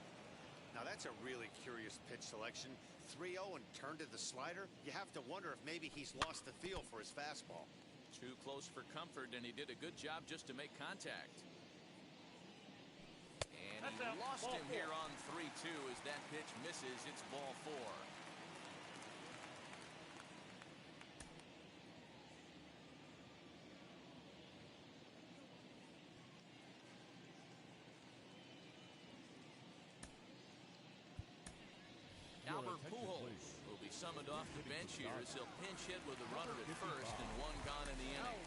Now that's a really curious pitch selection. 3-0 and turned to the slider. You have to wonder if maybe he's lost the feel for his fastball. Too close for comfort, and he did a good job just to make contact. And he lost him here on 3-2 as that pitch misses. It's ball 4. Albert Pujols will be summoned off the bench here as he'll pinch hit with a runner at first and 1 gone in the inning.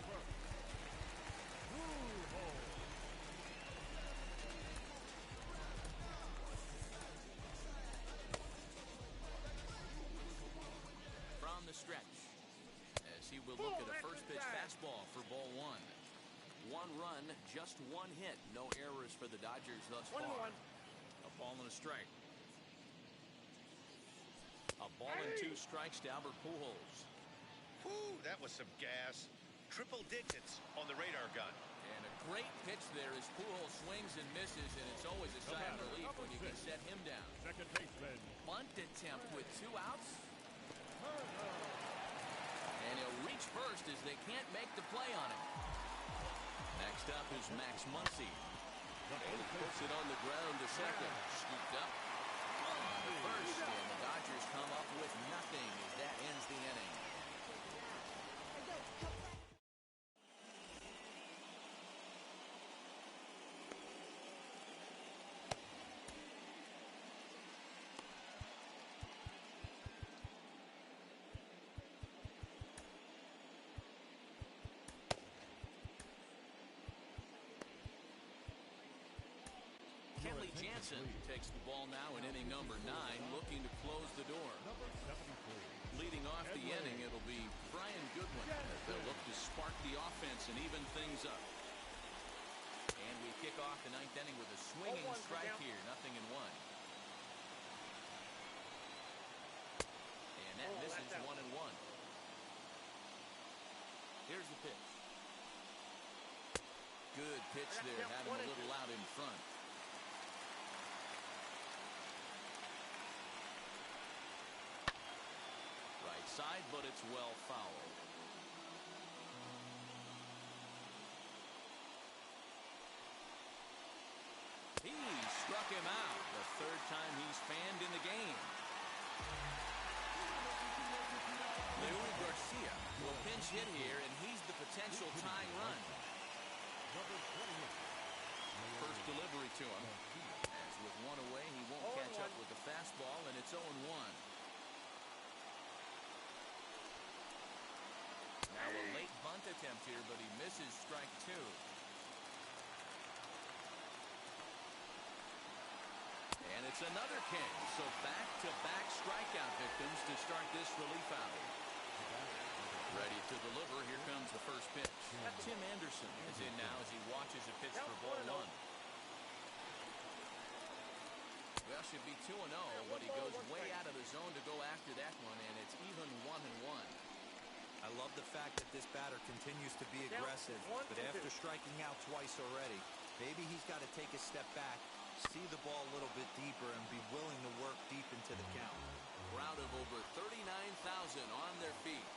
From the stretch as he will look at a first pitch fastball for ball 1. 1 run, just 1 hit. No errors for the Dodgers thus far. A ball and a strike. A ball and 2 strikes to Albert Pujols. Whew, that was some gas. Triple digits on the radar gun. And a great pitch there as Pujols swings and misses, and it's always a sigh of relief when you can set him down. Second baseman. Bunt attempt with 2 outs. And he'll reach first as they can't make the play on him. Next up is Max Muncy. And he puts it on the ground to second. Scooped up. The first, and the Dodgers come up with nothing as that ends the inning. Kenley Jansen takes the ball now in inning number 9, looking to close the door. Leading off the inning, it'll be Brian Goodwin. They'll look to spark the offense and even things up. And we kick off the 9th inning with a swinging strike here, 0-1. And that misses 1-1. Here's the pitch. Good pitch there, had him a little out in front. Right side, but it's well fouled. He struck him out. The 3rd time he's fanned in the game. Leury Garcia will pinch hit here, and he's the potential tying run. First delivery to him. As with 1 away, he won't catch up with the fastball, and it's 0-1. Now a late bunt attempt here, but he misses strike 2. And it's It's another king. So back-to-back strikeout victims to start this relief outing. Ready to deliver. Here comes the first pitch. Tim Anderson is in now as he watches a pitch for ball one. Well, should be 2-0, but he goes way out of the zone to go after that one, and it's even 1-1. I love the fact that this batter continues to be aggressive, but after striking out twice already, maybe he's got to take a step back, see the ball a little bit deeper, and be willing to work deep into the count. Crowd of over 39,000 on their feet.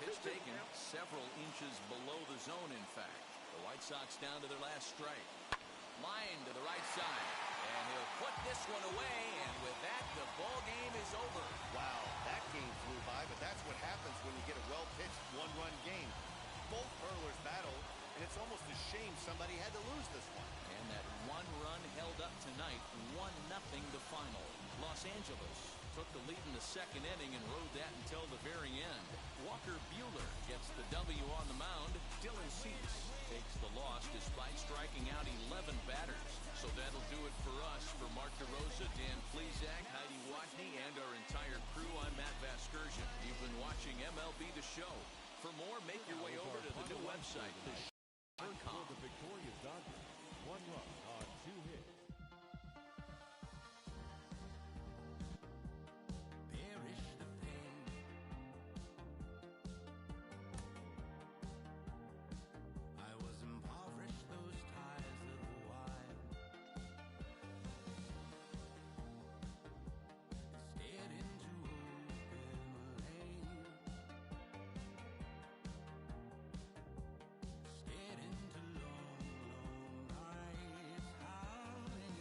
Pitch taken several inches below the zone, in fact. The White Sox down to their last strike. Line to the right side, and he'll put this one away, and with that, the ball game is over. Wow, that game flew by, but that's what happens when you get a well-pitched one-run game. Both hurlers battled, and it's almost a shame somebody had to lose this one. And that one run held up tonight, 1-0 the final. Los Angeles took the lead in the second inning and rode that until the very end. Walker Buehler gets the W on the mound. Dylan Cease takes the loss despite striking out 11 batters. So that'll do it for us. For Mark DeRosa, Dan Plesac, Heidi Watney, and our entire crew, I'm Matt Vasgersian. You've been watching MLB The Show. For more, make your way over to the new website, For the victorious Dodgers, 1 run on 2 hits. Perish the pain. I was impoverished, those ties of the wild. Stared into open lane. Stared into long, long nights, howling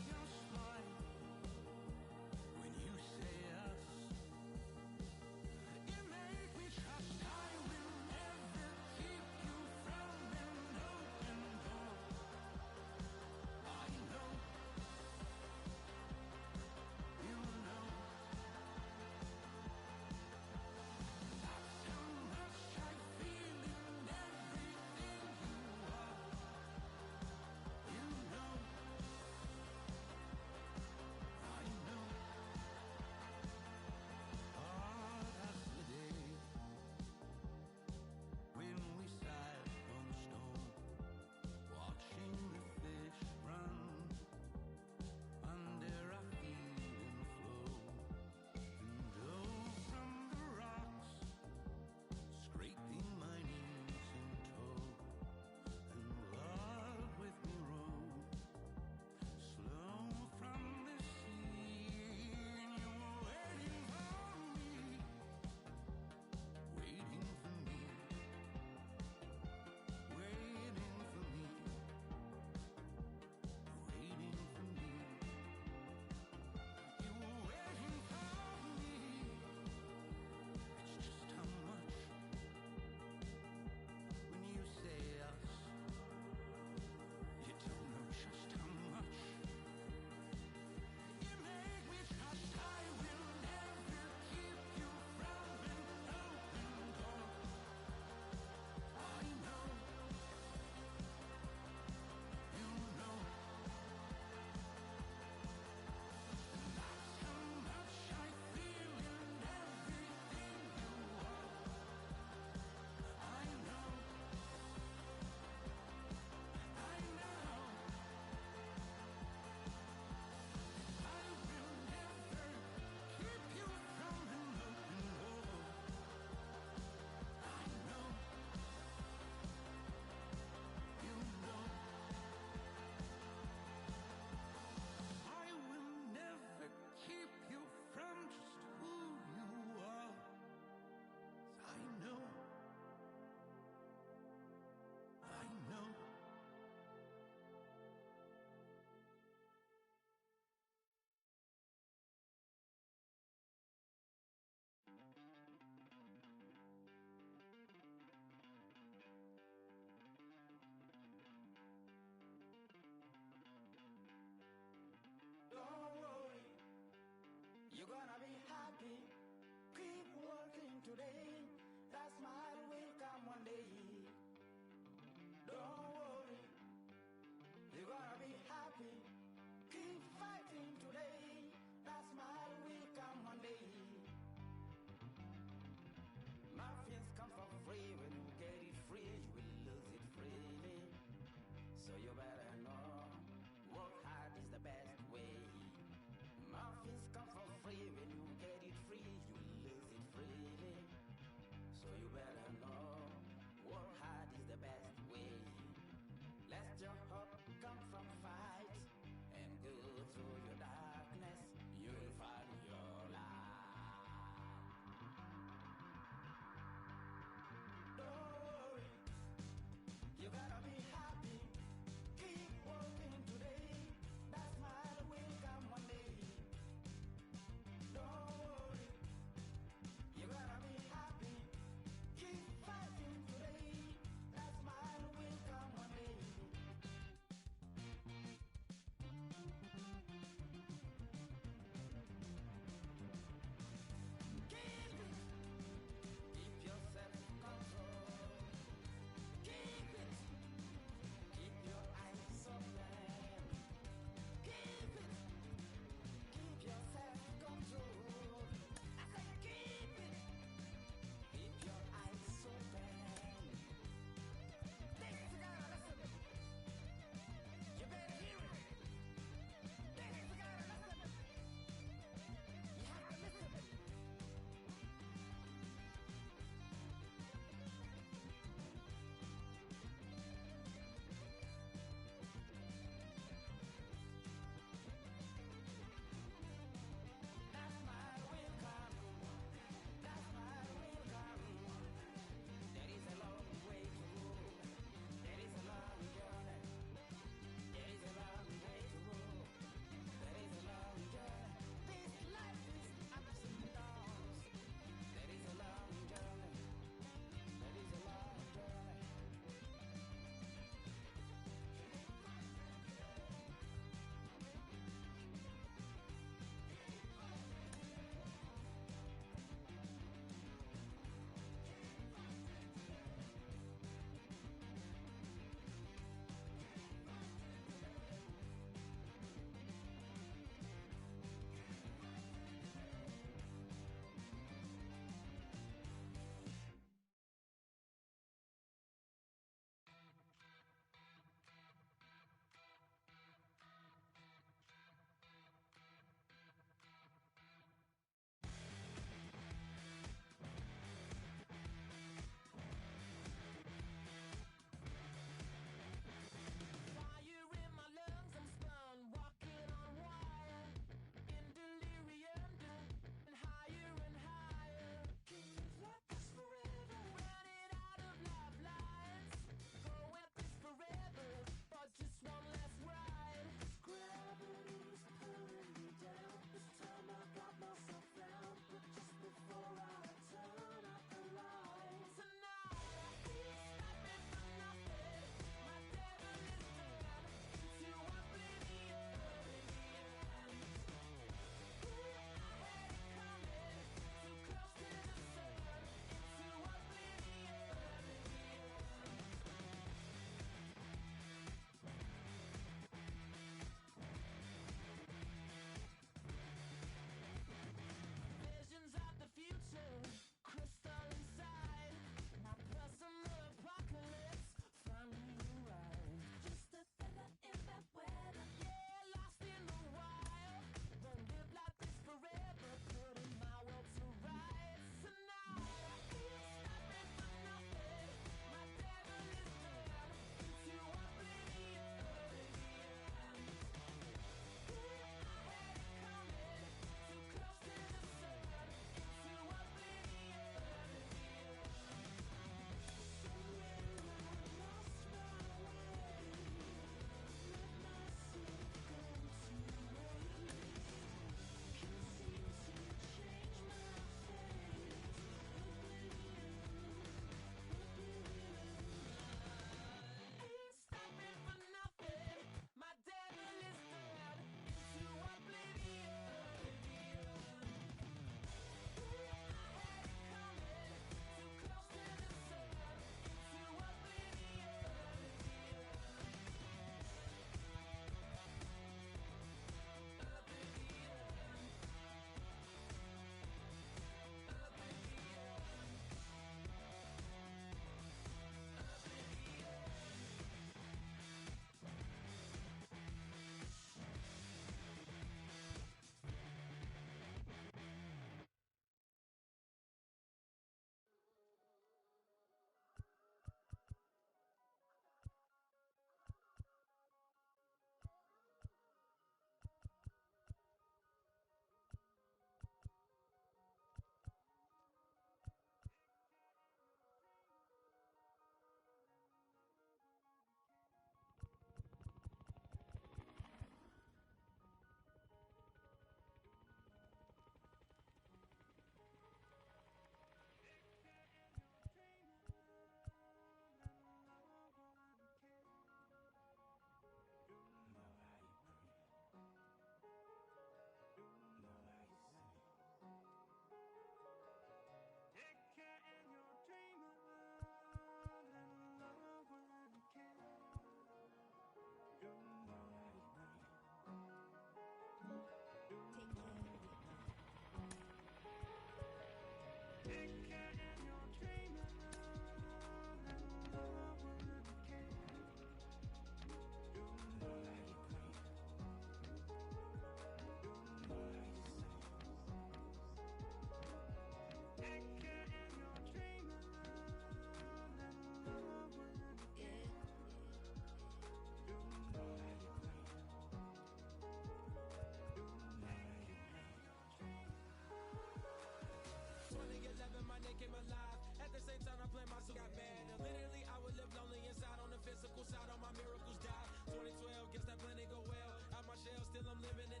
plan my got mad. And literally, I would live lonely inside on the physical side. All my miracles died. 2012, guess that plan didn't go well. Out my shell, still I'm living it.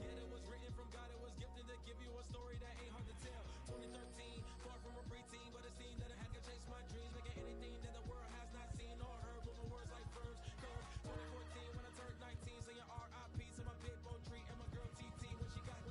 Yet it was written from God, it was gifted to give you a story that ain't hard to tell. 2013, far from a preteen, but it seemed that I had to chase my dreams, making anything that the world has not seen or heard. Moving words like verbs, curves. 2014, when I turned 19, saying R.I.P. to my big boy tree and my girl TT. When she down,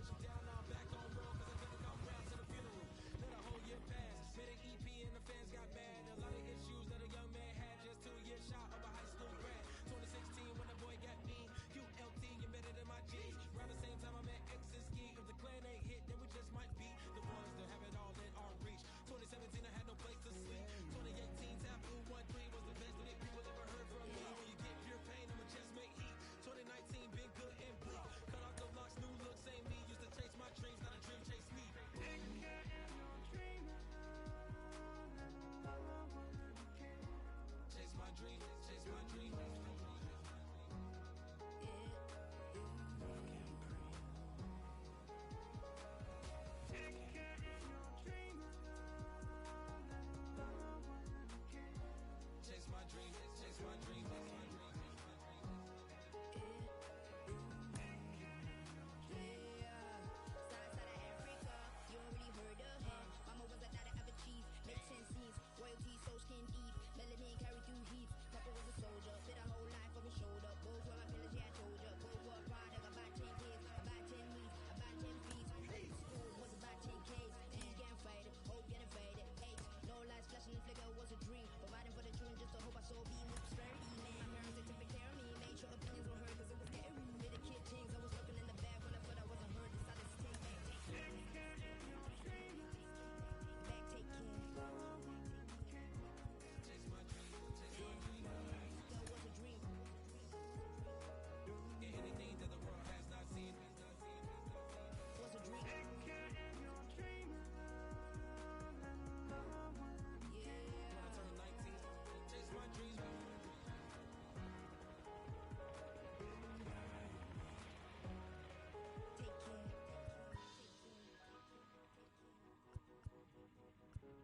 now I'm back on road, cause I couldn't come round to the funeral. Let a whole year pass, made an EP and the fans got mad. A lot of issues that a young man had, just 2 years shy of a high school grad. 2016, when the boy got me, ULT embedded in my G's. Around the same time I met X and Ski. If the clan ain't hit, then we just might be the ones that have it all in our reach. 2017, I had no place to sleep. 2018, Taboo 1-3 was the best that people ever heard from me. When you get pure pain, I'ma just make heat. 2019, been good and bleak. Cut off the locks, new looks, ain't me. Used to chase my dreams, not a dream chase me. Chase my dream, chase my dream. Chase my dream, chase my dream, chase my dream. Make 10 scenes, royalty so skin deep, melanin carry through heat. Papa was a soldier, fit a whole life on his shoulder. Both were my pillars, yeah I told ya. Both were a product, about 10 kids, about 10 weeks, about 10 feet. School was about 10 Ks, D's getting faded, hope getting faded. H, no lights flashing the flicker was a dream. Providing for the children just to hope I saw beam with prosperity. Man, my parents took take care of me, made sure opinions were heard cause it was scary. Made the kid things, I was looking in the back when I thought I wasn't heard. Decided to take back, take care. Back, take care. Anything that the world has not seen was a dream. Yeah. When I turned 19, chase my dreams. Take care. Love can't breathe. Love can't breathe. Love can't breathe.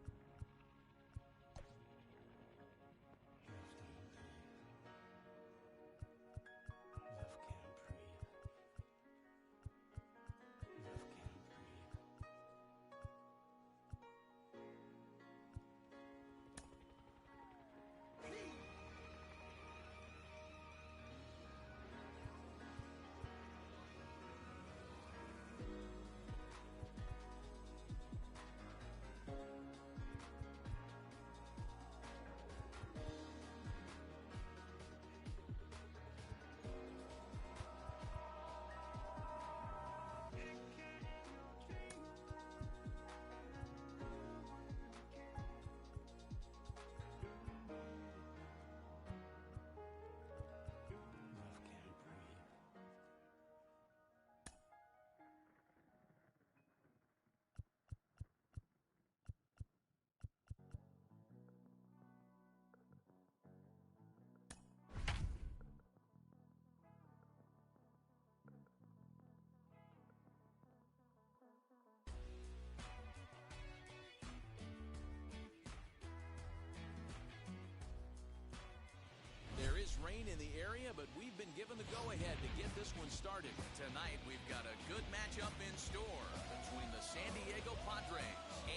There is rain in the area, but we've been given the go-ahead to get this one started. Tonight, we've got a good matchup in store between the San Diego Padres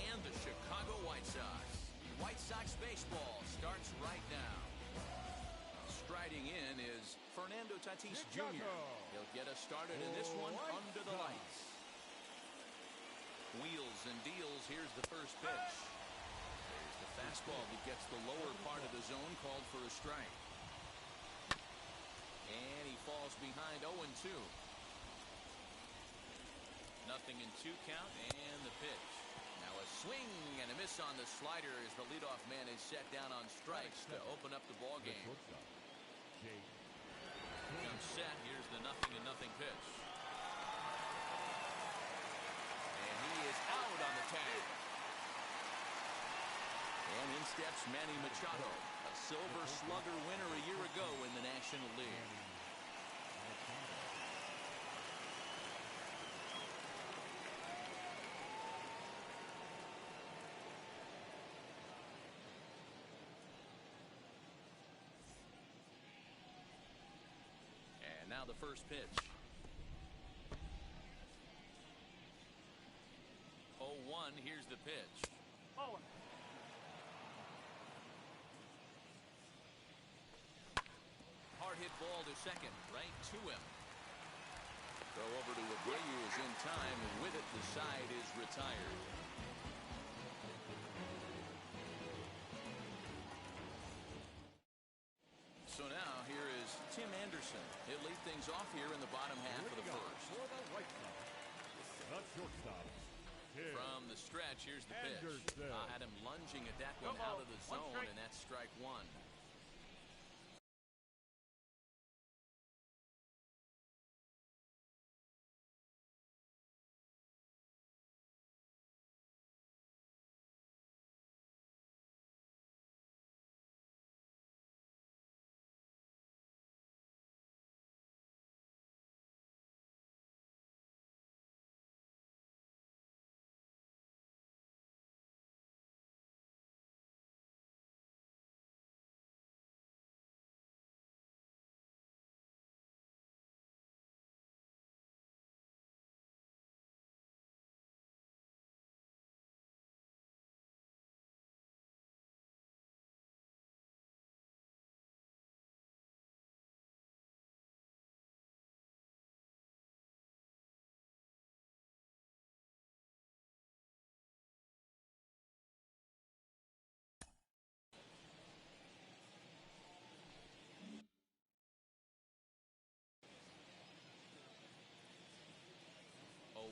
and the Chicago White Sox. White Sox baseball starts right now. Striding in is Fernando Tatis Jr. He'll get us started in this one under the lights. Wheels and deals. Here's the first pitch. There's the fastball that gets the lower part of the zone, called for a strike. And he falls behind 0-2. Nothing in 2 count, and the pitch. Now a swing and a miss on the slider as the leadoff man is set down on strikes to open up the ball game. Comes set. Here's the 0-0 pitch. And he is out on the tag. And in steps Manny Machado, a Silver Slugger winner a year ago in the National League. now the first pitch. 0-1, here's the pitch. Ball. Hard hit ball to second, right to him. Throw over to Abreu is in time, and with it, the side is retired. So now here is Tim Anderson. He'll lead things off here in the bottom half of the first. For the White Sox, the shortstop. From the stretch, here's the pitch. Anderson. Had him lunging at that one out of the zone, and that's strike one.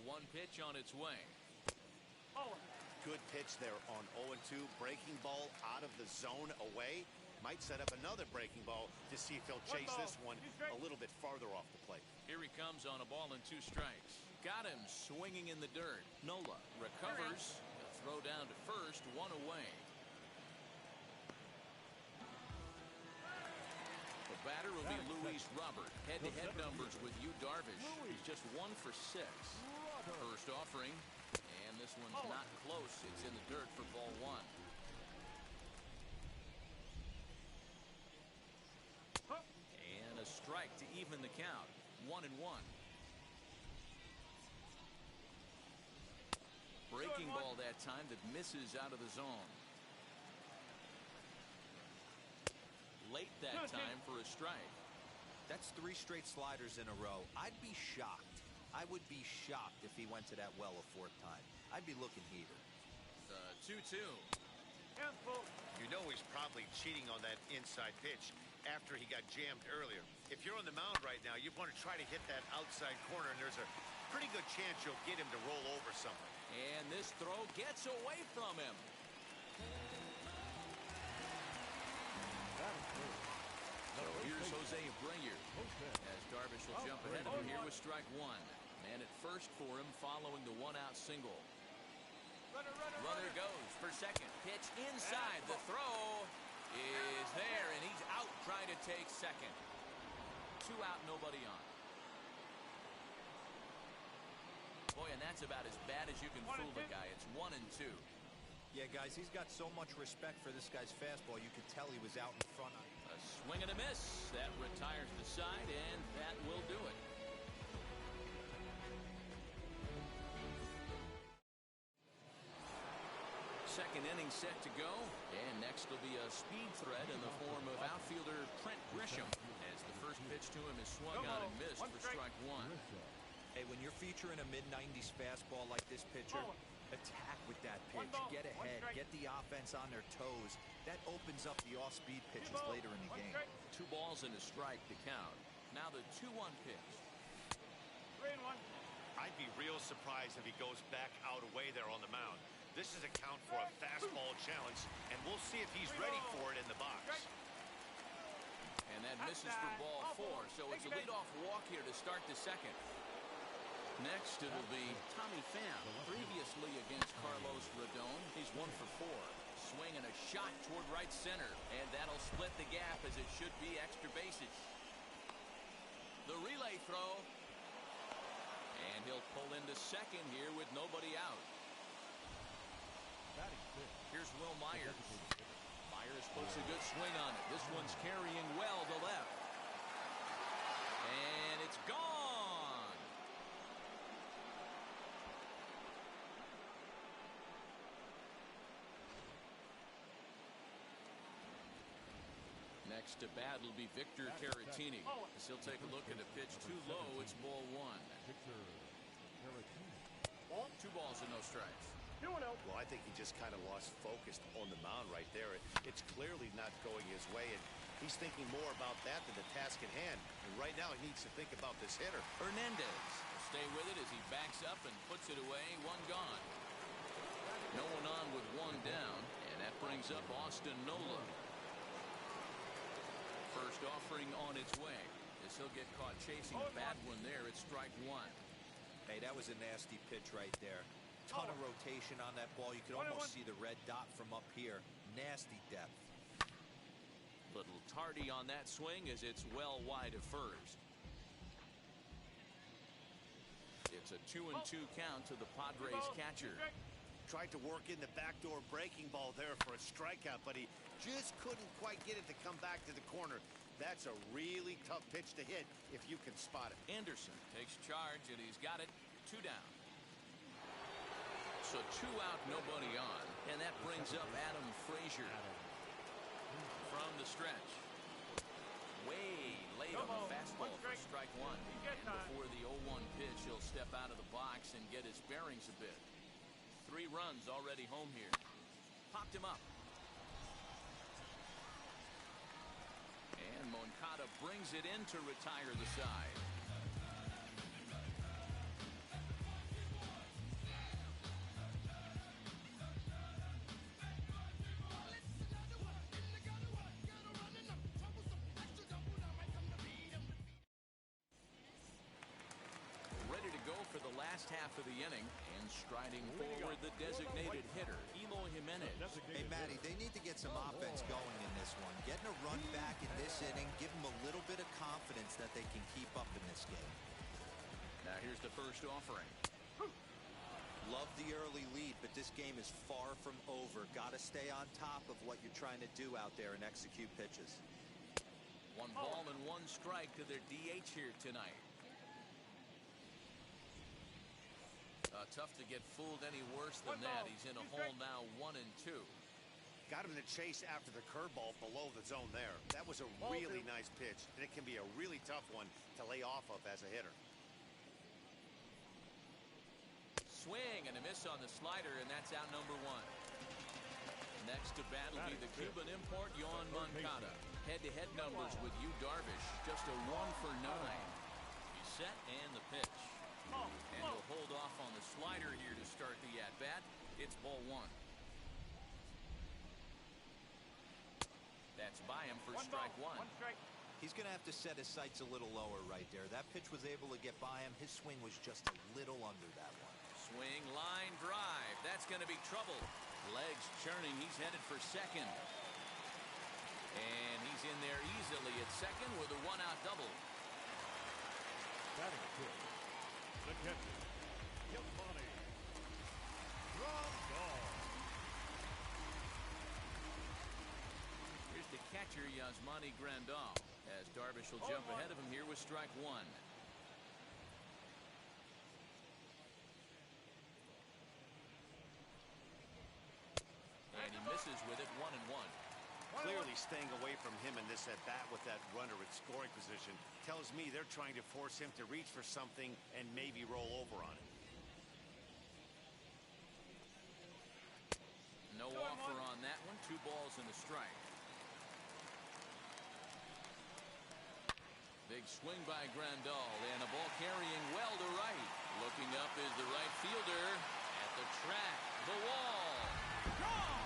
One pitch on its way. Good pitch there on 0-2. Breaking ball out of the zone away. Might set up another breaking ball to see if he'll chase this one a little bit farther off the plate. Here he comes on a ball and 2 strikes. Got him swinging in the dirt. Nola recovers. He'll throw down to first, 1 away. The batter will be Luis Robert. Head-to-head numbers with Yu Darvish. He's just 1 for 6. First offering, and this one's not close. It's in the dirt for ball 1. And a strike to even the count. 1-1. Breaking ball that time that misses out of the zone. Late that time for a strike. That's 3 straight sliders in a row. I'd be shocked. I would be shocked if he went to that well a 4th time. I'd be looking heated. 2-2. You know he's probably cheating on that inside pitch after he got jammed earlier. If you're on the mound right now, you want to try to hit that outside corner, and there's a pretty good chance you'll get him to roll over something. And this throw gets away from him. So here's Jose Abreu, as Darvish will jump ahead of him here with strike 1. Man at first for him following the 1-out single. Runner goes for second. Pitch inside. The throw is there, and he's out trying to take second. 2 out, nobody on. Boy, and that's about as bad as you can fool the guy. It's 1-2. Yeah, guys, he's got so much respect for this guy's fastball. You could tell he was out in front of him. A swing and a miss. That retires the side, and that will do it. Second inning set to go, and next will be a speed threat in the form of outfielder Trent Grisham, as the first pitch to him is swung on and missed for strike 1. Hey, when you're featuring a mid-90s fastball like this pitcher, attack with that pitch. Get ahead. Get the offense on their toes. That opens up the off-speed pitches later in the game. 2 balls and a strike to count. Now the 2-1 pitch. 3-1. I'd be real surprised if he goes back out away there on the mound. This is a count for a fastball challenge, and we'll see if he's ready for it in the box. And that misses for ball 4, so it's a leadoff walk here to start the second. Next, it'll be Tommy Pham, previously against Carlos Rodon. He's 1 for 4. Swing and a shot toward right center, and that'll split the gap as it should be extra bases. The relay throw, and he'll pull into second here with nobody out. Here's Will Myers. Myers puts a good swing on it. This one's carrying well to left. And Next to bat will be Victor Caratini. As he'll take a look at a pitch too low. It's ball one. Victor Caratini. 2 balls and no strikes. Well, I think he just kind of lost focus on the mound right there. It's clearly not going his way, and he's thinking more about that than the task at hand. And right now, he needs to think about this hitter. Hernandez will stay with it as he backs up and puts it away. 1 gone. No one on with 1 down, and that brings up Austin Nola. First offering on its way as he'll get caught chasing a bad one there. It's strike 1. Hey, that was a nasty pitch right there. Ton of rotation on that ball. You could almost see the red dot from up here. Nasty depth. Little tardy on that swing as it's well wide of first. It's a 2-2 count to the Padres catcher. Tried to work in the backdoor breaking ball there for a strikeout, but he just couldn't quite get it to come back to the corner. That's a really tough pitch to hit if you can spot it. Anderson takes charge, and he's got it. 2 down. So 2 out, nobody on. And that brings up Adam Frazier from the stretch. Way late on the fastball for strike 1. And before the 0-1 pitch, he'll step out of the box and get his bearings a bit. 3 runs already home here. Popped him up. And Moncada brings it in to retire the side. Ready to go for the last half of the inning, and striding forward the designated hitter, Eloy Jimenez. Hey, Matty, they need to get some offense going in this one. Getting a run back in this inning, give them a little bit of confidence that they can keep up in this game. Now here's the first offering. Love the early lead, but this game is far from over. Got to stay on top of what you're trying to do out there and execute pitches. 1 ball and 1 strike to their DH here tonight. Tough to get fooled any worse than that. He's in a hole now, 1-2. Got him to chase after the curveball below the zone there. That was a really nice pitch, and it can be a really tough one to lay off of as a hitter. Swing and a miss on the slider, and that's out number 1. Next to bat will be the Cuban import, Yoan Moncada. Head-to-head numbers with Yu Darvish, just a 1 for 9. He's set and the pitch. And he'll hold off on the slider here to start the at-bat. It's ball 1. That's by him for strike 1. He's going to have to set his sights a little lower right there. That pitch was able to get by him. His swing was just a little under that one. Swing, line drive. That's going to be trouble. Legs churning. He's headed for second. And he's in there easily at second with a 1-out double. Batting fifth, the catcher, Yasmani Grandal. Here's the catcher, Yasmani Grandal, as Darvish will jump ahead of him here with strike 1. And he misses with it, 1-1. Clearly staying away from him in this at-bat with that runner at scoring position tells me they're trying to force him to reach for something and maybe roll over on it. No offer on that one. 2 balls and a strike. Big swing by Grandal, and a ball carrying well to right. Looking up is the right fielder at the track, the wall. Gone!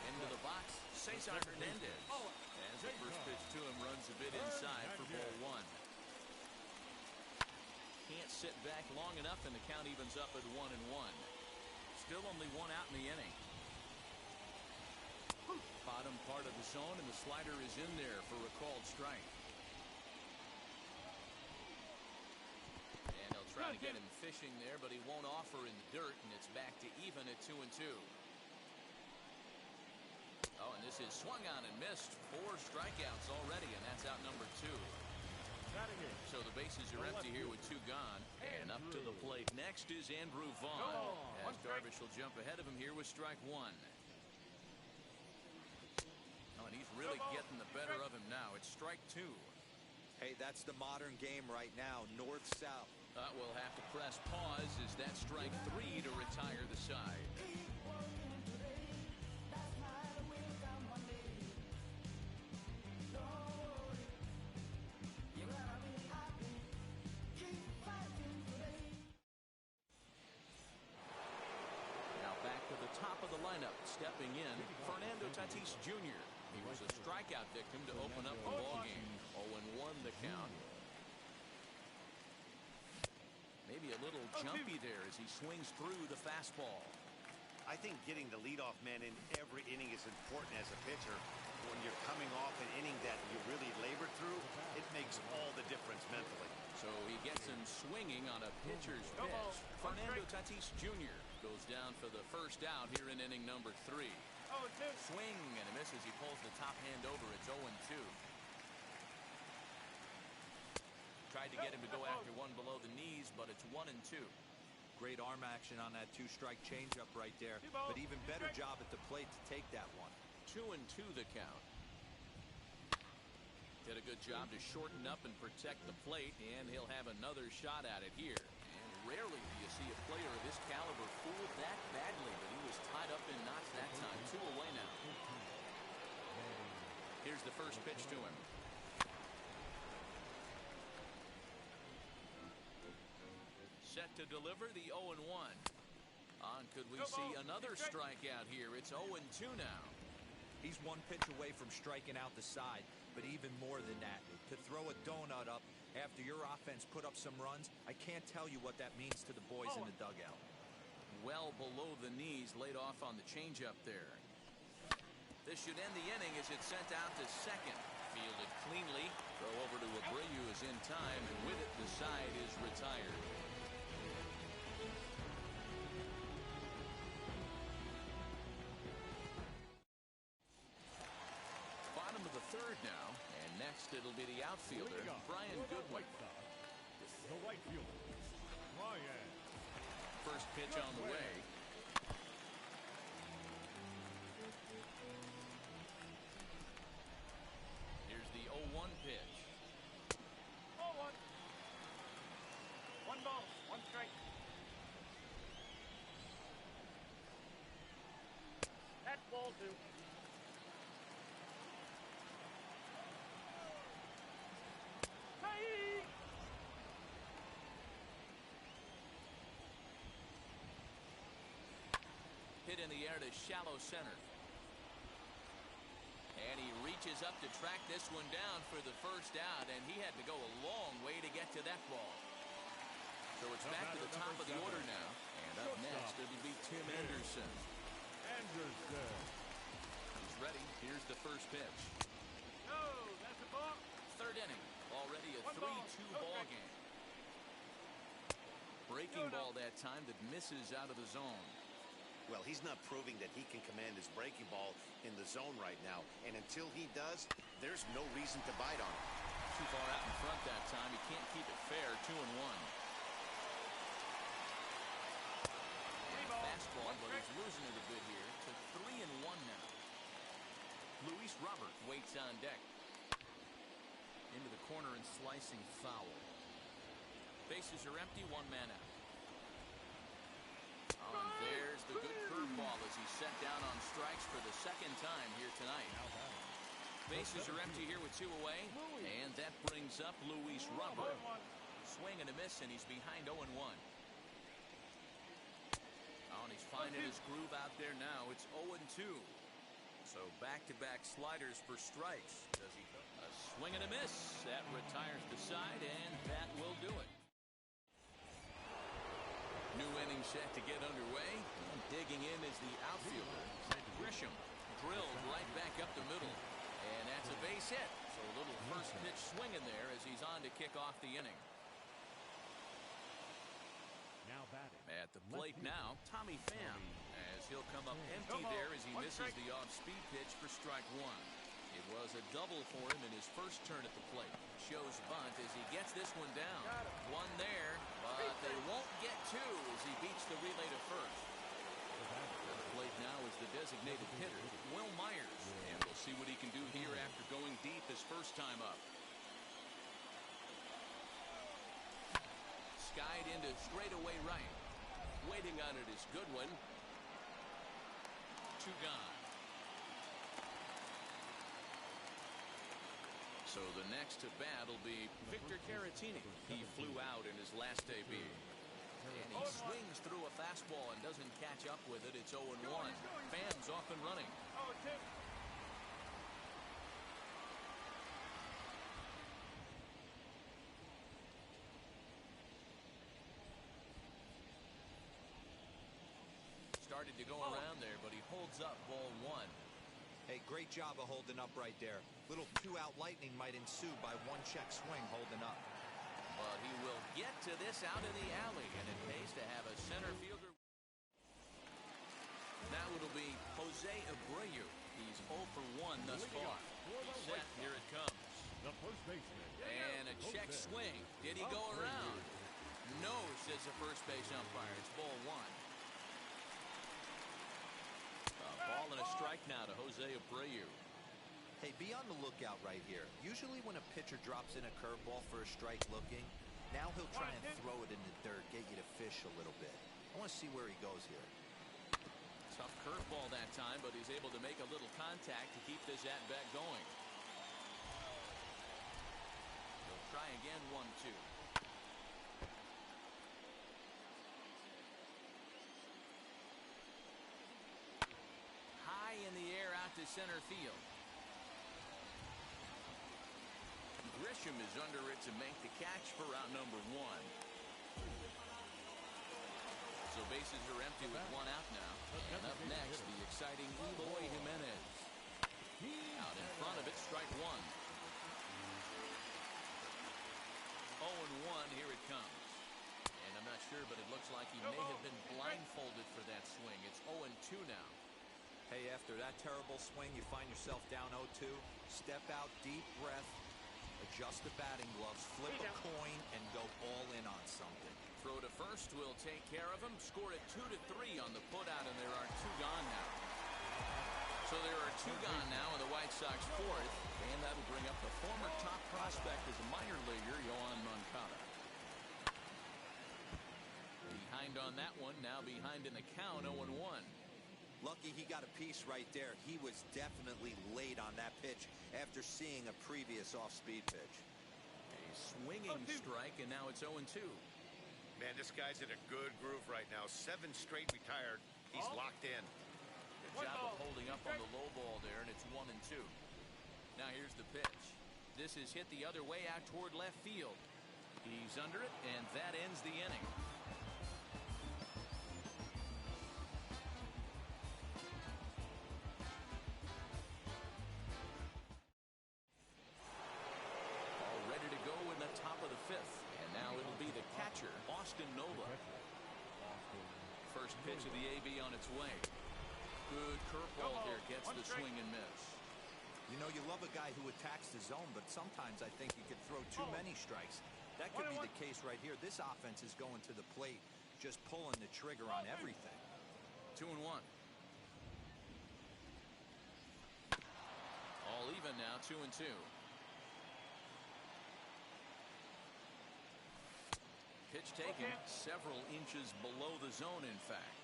Into the box, Cesar Hernandez. As the first pitch to him runs a bit inside for ball 1. Can't sit back long enough, and the count evens up at 1-1. Still only 1 out in the inning. Bottom part of the zone, and the slider is in there for a called strike. And they'll try to get him fishing there, but he won't offer in the dirt, and it's back to even at 2-2. Oh, and this is swung on and missed. 4 strikeouts already, and that's out number 2. So the bases are empty here with 2 gone. And up to the plate next is Andrew Vaughn. As Darvish will jump ahead of him here with strike 1. Oh, and he's really getting the better of him now. It's strike 2. Hey, that's the modern game right now, north-south. We'll have to press pause as that strike 3 to retire the side. Now back to the top of the lineup, stepping in, Fernando Tatis Jr. He was a strikeout victim to open up the ballgame. 0-1 the count. Maybe a little jumpy there as he swings through the fastball. I think getting the leadoff man in every inning is important as a pitcher. When you're coming off an inning that you really labored through, it makes all the difference mentally. So he gets him swinging on a pitcher's pitch. Fernando Tatis Jr. goes down for the first out here in inning number 3. Swing and a miss as he pulls the top hand over. It's 0-2. Tried to get him to go after one below the knees, but it's 1-2. Great arm action on that 2-strike changeup right there, but even better job at the plate to take that one. 2-2 the count. Did a good job to shorten up and protect the plate, and he'll have another shot at it here. And rarely do you see a player of this caliber fooled that badly, but he was tied up in knots that time. 2 away now. Here's the first pitch to him. Set to deliver the 0-1. Could we see another strikeout here? It's 0-2 now. He's 1 pitch away from striking out the side, but even more than that, to throw a donut up after your offense put up some runs, I can't tell you what that means to the boys in the dugout. Well below the knees, laid off on the changeup there. This should end the inning as it's sent out to second. Fielded cleanly. Throw over to Abreu is in time, and with it, the side is retired. Bottom of the 3rd now, and next it'll be the outfielder, Brian Goodwin. The right fielder, Brian. First pitch on the way. Here's the 0-1 pitch. 0-1. 1 ball, 1 strike. That's ball 2. Hey! Hit in the air to shallow center. And he reaches up to track this one down for the first out, and he had to go a long way to get to that ball. So it's back to the top of the order now. And up next, it'll be Tim Anderson. He's ready. Here's the first pitch. No, that's a ball. 3rd inning. Already a 3-2 ball game. Breaking ball that time that misses out of the zone. Well, he's not proving that he can command his breaking ball in the zone right now. And until he does, there's no reason to bite on him. Too far out in front that time. He can't keep it fair. 2-1. Fastball, but he's losing it a bit here to 3-1 now. Luis Robert waits on deck. Into the corner and slicing foul. Bases are empty, 1 man out. Oh, and there's the good curveball as he's set down on strikes for the 2nd time here tonight. Bases are empty here with 2 away, and that brings up Luis Robert. Swing and a miss, and he's behind 0-1. Oh, and he's finding his groove out there now. It's 0-2. So back-to-back sliders for strikes. Does he? A swing and a miss. That retires the side, and that will do it. New inning set to get underway. And digging in is the outfielder, Grisham. Drilled right back up the middle. And that's a base hit. So a little first pitch swing in there as he's on to kick off the inning. Now batting. At the plate now, Tommy Pham, as he'll come up empty there as he misses the off-speed pitch for strike 1. It was a double for him in his first turn at the plate. shows bunt as he gets this one down. One there, but they won't get two as he beats the relay to first. At the plate now is the designated hitter, Will Myers. And we'll see what he can do here after going deep his first time up. Skied into straightaway right. Waiting on it is Goodwin. Two gone. So the next to bat will be Victor Caratini. He flew out in his last debut. And he swings through a fastball and doesn't catch up with it. It's 0-1. Fans off and running. Started to go around there, but he holds up ball one. Hey, great job of holding up right there. Little two-out lightning might ensue by one check swing holding up. But he will get to this out in the alley, and it pays to have a center fielder. Now it'll be Jose Abreu. He's 0 for 1 thus far. He's set. Here it comes. The first baseman. And a check swing. Did he go around? No, says the first base umpire. It's ball one. A ball and a strike now to Jose Abreu. Hey, be on the lookout right here. Usually when a pitcher drops in a curveball for a strike looking, now he'll try and throw it in the dirt, get you to fish a little bit. I want to see where he goes here. Tough curveball that time, but he's able to make a little contact to keep this at-bat going. He'll try again, 1-2. High in the air out to center field. Grisham is under it to make the catch for out number one. So bases are empty with one out now. And up next, the exciting Eloy Jimenez. Out in front of it, strike one. 0-1, here it comes. And I'm not sure, but it looks like he may have been blindfolded for that swing. It's 0-2 now. Hey, after that terrible swing, you find yourself down 0-2. Step out, deep breath, adjust the batting gloves, flip a coin, and go all in on something. Throw to first will take care of him. Scored at 2-3 on the putout, and there are two gone now. So there are two gone now in the White Sox fourth, and that'll bring up the former top prospect as a minor leaguer, Yoan Moncada. Behind on that one, now behind in the count, 0-1. Lucky he got a piece right there. He was definitely late on that pitch after seeing a previous off-speed pitch. A swinging strike, and now it's 0-2. Man, this guy's in a good groove right now. 7 straight retired. He's locked in. Good job of holding up on the low ball there, and it's 1-2. Now here's the pitch. This is hit the other way out toward left field. He's under it, and that ends the inning. All ready to go in the top of the fifth. And now it'll be the catcher, Austin Nola. First pitch of the AB on its way. Good curveball here, gets the swing and miss. You know, you love a guy who attacks the zone, but sometimes I think you could throw too many strikes. That could be the case right here. This offense is going to the plate, just pulling the trigger on everything. 2-1. All even now, 2-2. Pitch taken several inches below the zone, in fact.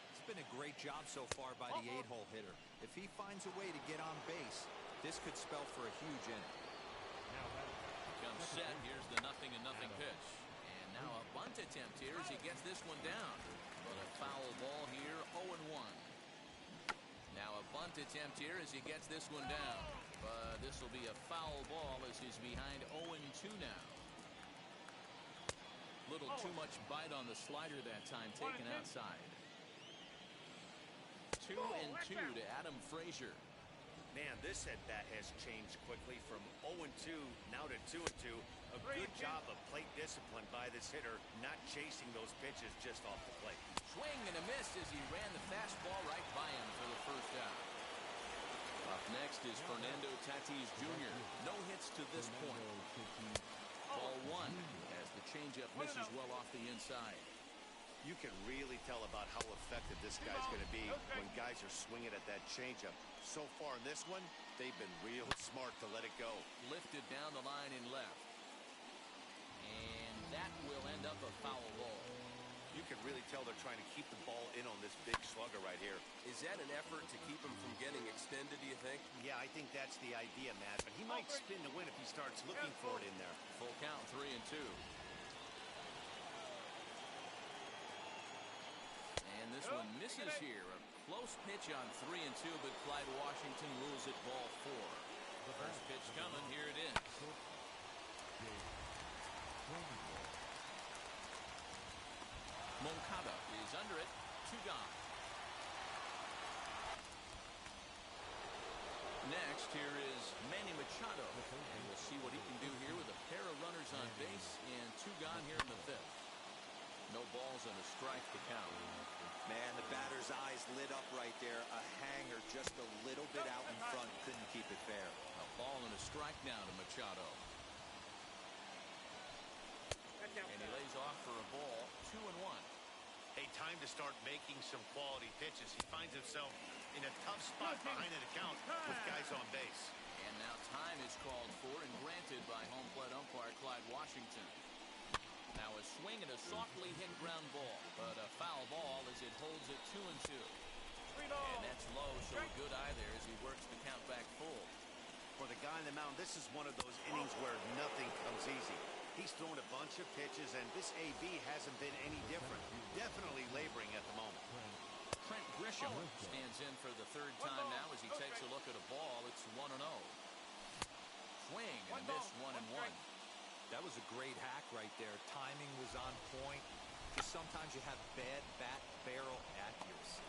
It's been a great job so far by the 8-hole hitter. If he finds a way to get on base, this could spell for a huge inning. Comes set. Here's the 0-0 pitch. And now a bunt attempt here as he gets this one down. But a foul ball here, 0-1. Now a bunt attempt here as he gets this one down. But this will be a foul ball as he's behind 0-2 now. Little too much bite on the slider that time, taken outside. 2-2 to Adam Frazier. Man, this at-bat has changed quickly from 0-2 now to 2-2. A good job of plate discipline by this hitter, not chasing those pitches just off the plate. Swing and a miss as he ran the fastball right by him for the first out. Up next is Fernando Tatis Jr. No hits to this point. Ball one as the changeup misses well off the inside. You can really tell about how effective this guy's going to be when guys are swinging at that changeup. So far in this one, they've been real smart to let it go. Lifted down the line in left. And that will end up a foul ball. You can really tell they're trying to keep the ball in on this big slugger right here. Is that an effort to keep him from getting extended, do you think? Yeah, I think that's the idea, Matt. But he might spin to win if he starts looking for it in there. Full count, 3-2. And this one misses here. A close pitch on 3-2, but Clyde Washington rules it ball 4. The first pitch coming. Here it is. Moncada is under it. 2 gone. Next, here is Manny Machado. And we'll see what he can do here with a pair of runners on base and 2 gone here in the 5th. No balls and a strike to count. Man, the batter's eyes lit up right there. A hanger just a little bit out in front. Couldn't keep it fair. A ball and a strike now to Machado. And he lays off for a ball. 2-1. Hey, time to start making some quality pitches. He finds himself in a tough spot behind an account with guys on base. And now time is called for and granted by home plate umpire Clyde Washington. Now a swing and a softly hit ground ball, but a foul ball as it holds it 2-2. And that's low, so a good eye there as he works the count back full. For the guy on the mound, this is one of those innings where nothing comes easy. He's thrown a bunch of pitches, and this AB hasn't been any different. Definitely laboring at the moment. Trent Grisham stands in for the 3rd time now as he takes a look at a ball. It's 1-0. Swing and a miss, 1-1. That was a great hack right there. Timing was on point. Just sometimes you have bad bat barrel accuracy.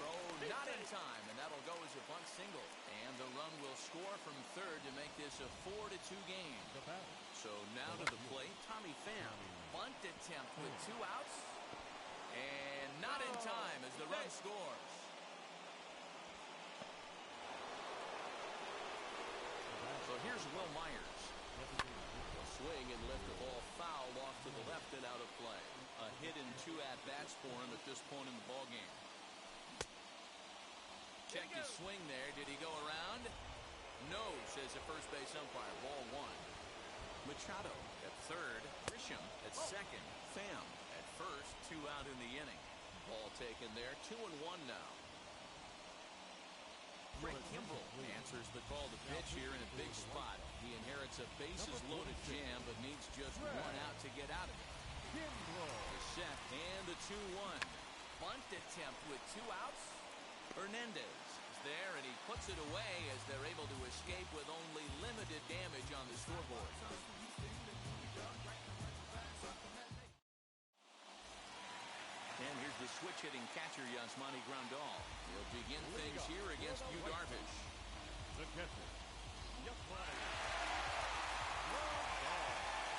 Throw not in time, and that'll go as a bunt single. And the run will score from 3rd to make this a 4-2 game. So now to the plate, Tommy Pham. Bunt attempt with 2 outs. And not in time as the run scores. So here's Will Myers. A swing and lift the ball foul off to the left and out of play. A hit in 2 at-bats for him at this point in the ballgame. Check his swing there. Did he go around? No, says the first base umpire. Ball 1. Machado at 3rd. Grisham at 2nd. Pham at 1st. 2 out in the inning. Ball taken there. 2-1 now. Craig Kimbrell answers the call to pitch here in a big spot. He inherits a bases-loaded jam, but needs just 1 out to get out of it. The set and the 2-1. Bunt attempt with 2 outs. Hernandez is there, and he puts it away as they're able to escape with only limited damage on the scoreboard. And here's the switch-hitting catcher, Yasmani Grandal. He'll begin things here against Yu Darvish. The catcher, Yasmani.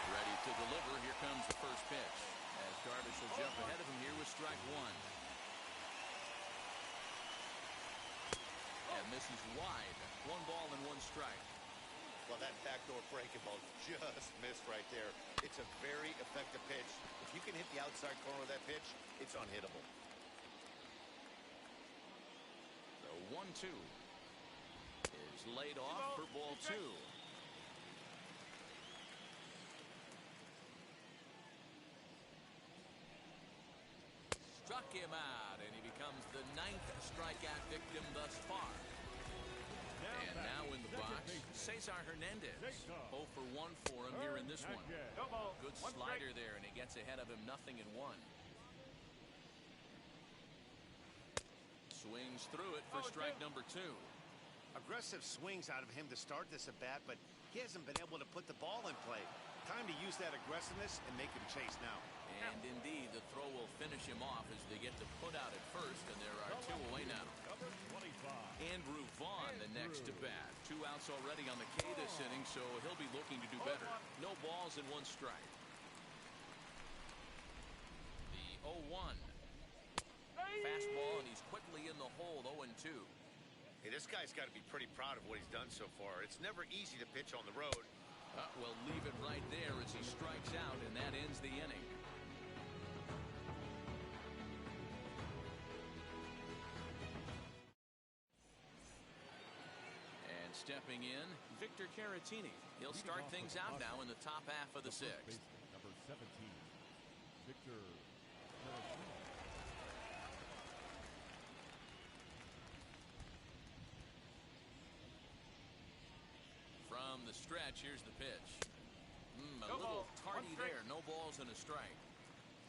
Ready to deliver. Here comes the first pitch. As Darvish will jump ahead of him here with strike 1. And this is wide. 1 ball and 1 strike. Well, that backdoor breaking ball just missed right there. It's a very effective pitch. If you can hit the outside corner of that pitch, it's unhittable. The 1-2 is laid off for ball 2. Struck him out, and he becomes the 9th strikeout victim thus far. And now in the box, Cesar Hernandez. 0 for 1 for him here in this one. Good slider there, and he gets ahead of him 0-1. Swings through it for strike number 2. Aggressive swings out of him to start this at bat, but he hasn't been able to put the ball in play. Time to use that aggressiveness and make him chase now. And indeed, the throw will finish him off as they get the put out at first, and there are 2 away now. Andrew Vaughn, the next to bat. 2 outs already on the K this inning, so he'll be looking to do better. No balls and 1 strike. The 0-1. Fastball, and he's quickly in the hole, 0-2. Hey, this guy's got to be pretty proud of what he's done so far. It's never easy to pitch on the road. We'll leave it right there as he strikes out, and that ends the inning. And stepping in, Victor Caratini. He'll start things out now in the top half of the sixth. Number 17, Victor Caratini. From the stretch, here's the pitch. A No little ball. tardy One strike. there. No balls and a strike.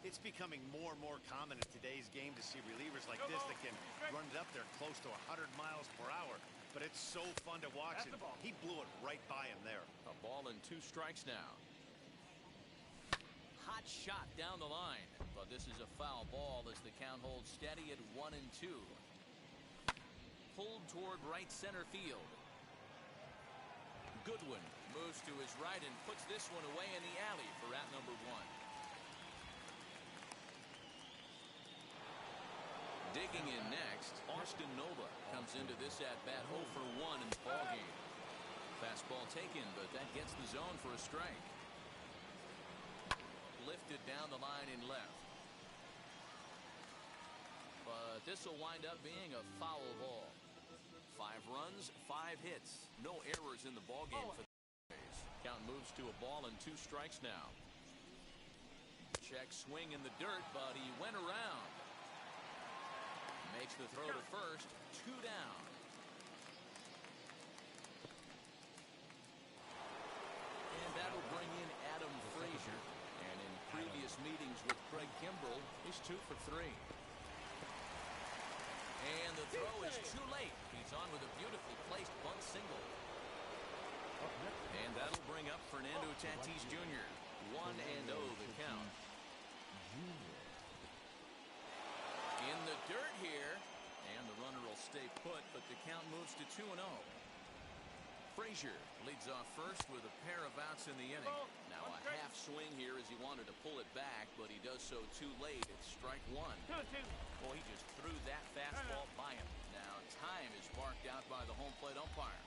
It's becoming more and more common in today's game to see relievers like No this ball. that can Strike. run it up there close to 100 miles per hour. But it's so fun to watch, That's and the ball. he blew it right by him there. A ball and 2 strikes now. Hot shot down the line, but this is a foul ball as the count holds steady at 1-2. Pulled toward right center field. Goodwin moves to his right and puts this one away in the alley for out number 1. Digging in next, Austin Nova comes into this at-bat 0 for 1 in the ballgame. Fastball taken, but that gets the zone for a strike. Lifted down the line in left. But this will wind up being a foul ball. 5 runs, 5 hits. No errors in the ballgame for the Rays. Count moves to a ball and 2 strikes now. Check swing in the dirt, but he went around. Makes the throw to first. 2 down. And that'll bring in Adam Frazier. And in previous meetings with Craig Kimbrell, he's 2 for 3. And the throw is too late. He's on with a beautifully placed bunt single. And that'll bring up Fernando Tatis Jr. 1-0 the count. In the dirt here. And the runner will stay put, but the count moves to 2-0. Frazier leads off first with a pair of outs in the inning. Now a half swing here as he wanted to pull it back, but he does so too late. It's strike 1. Boy, he just threw that fastball by him. Now time is marked out by the home plate umpire.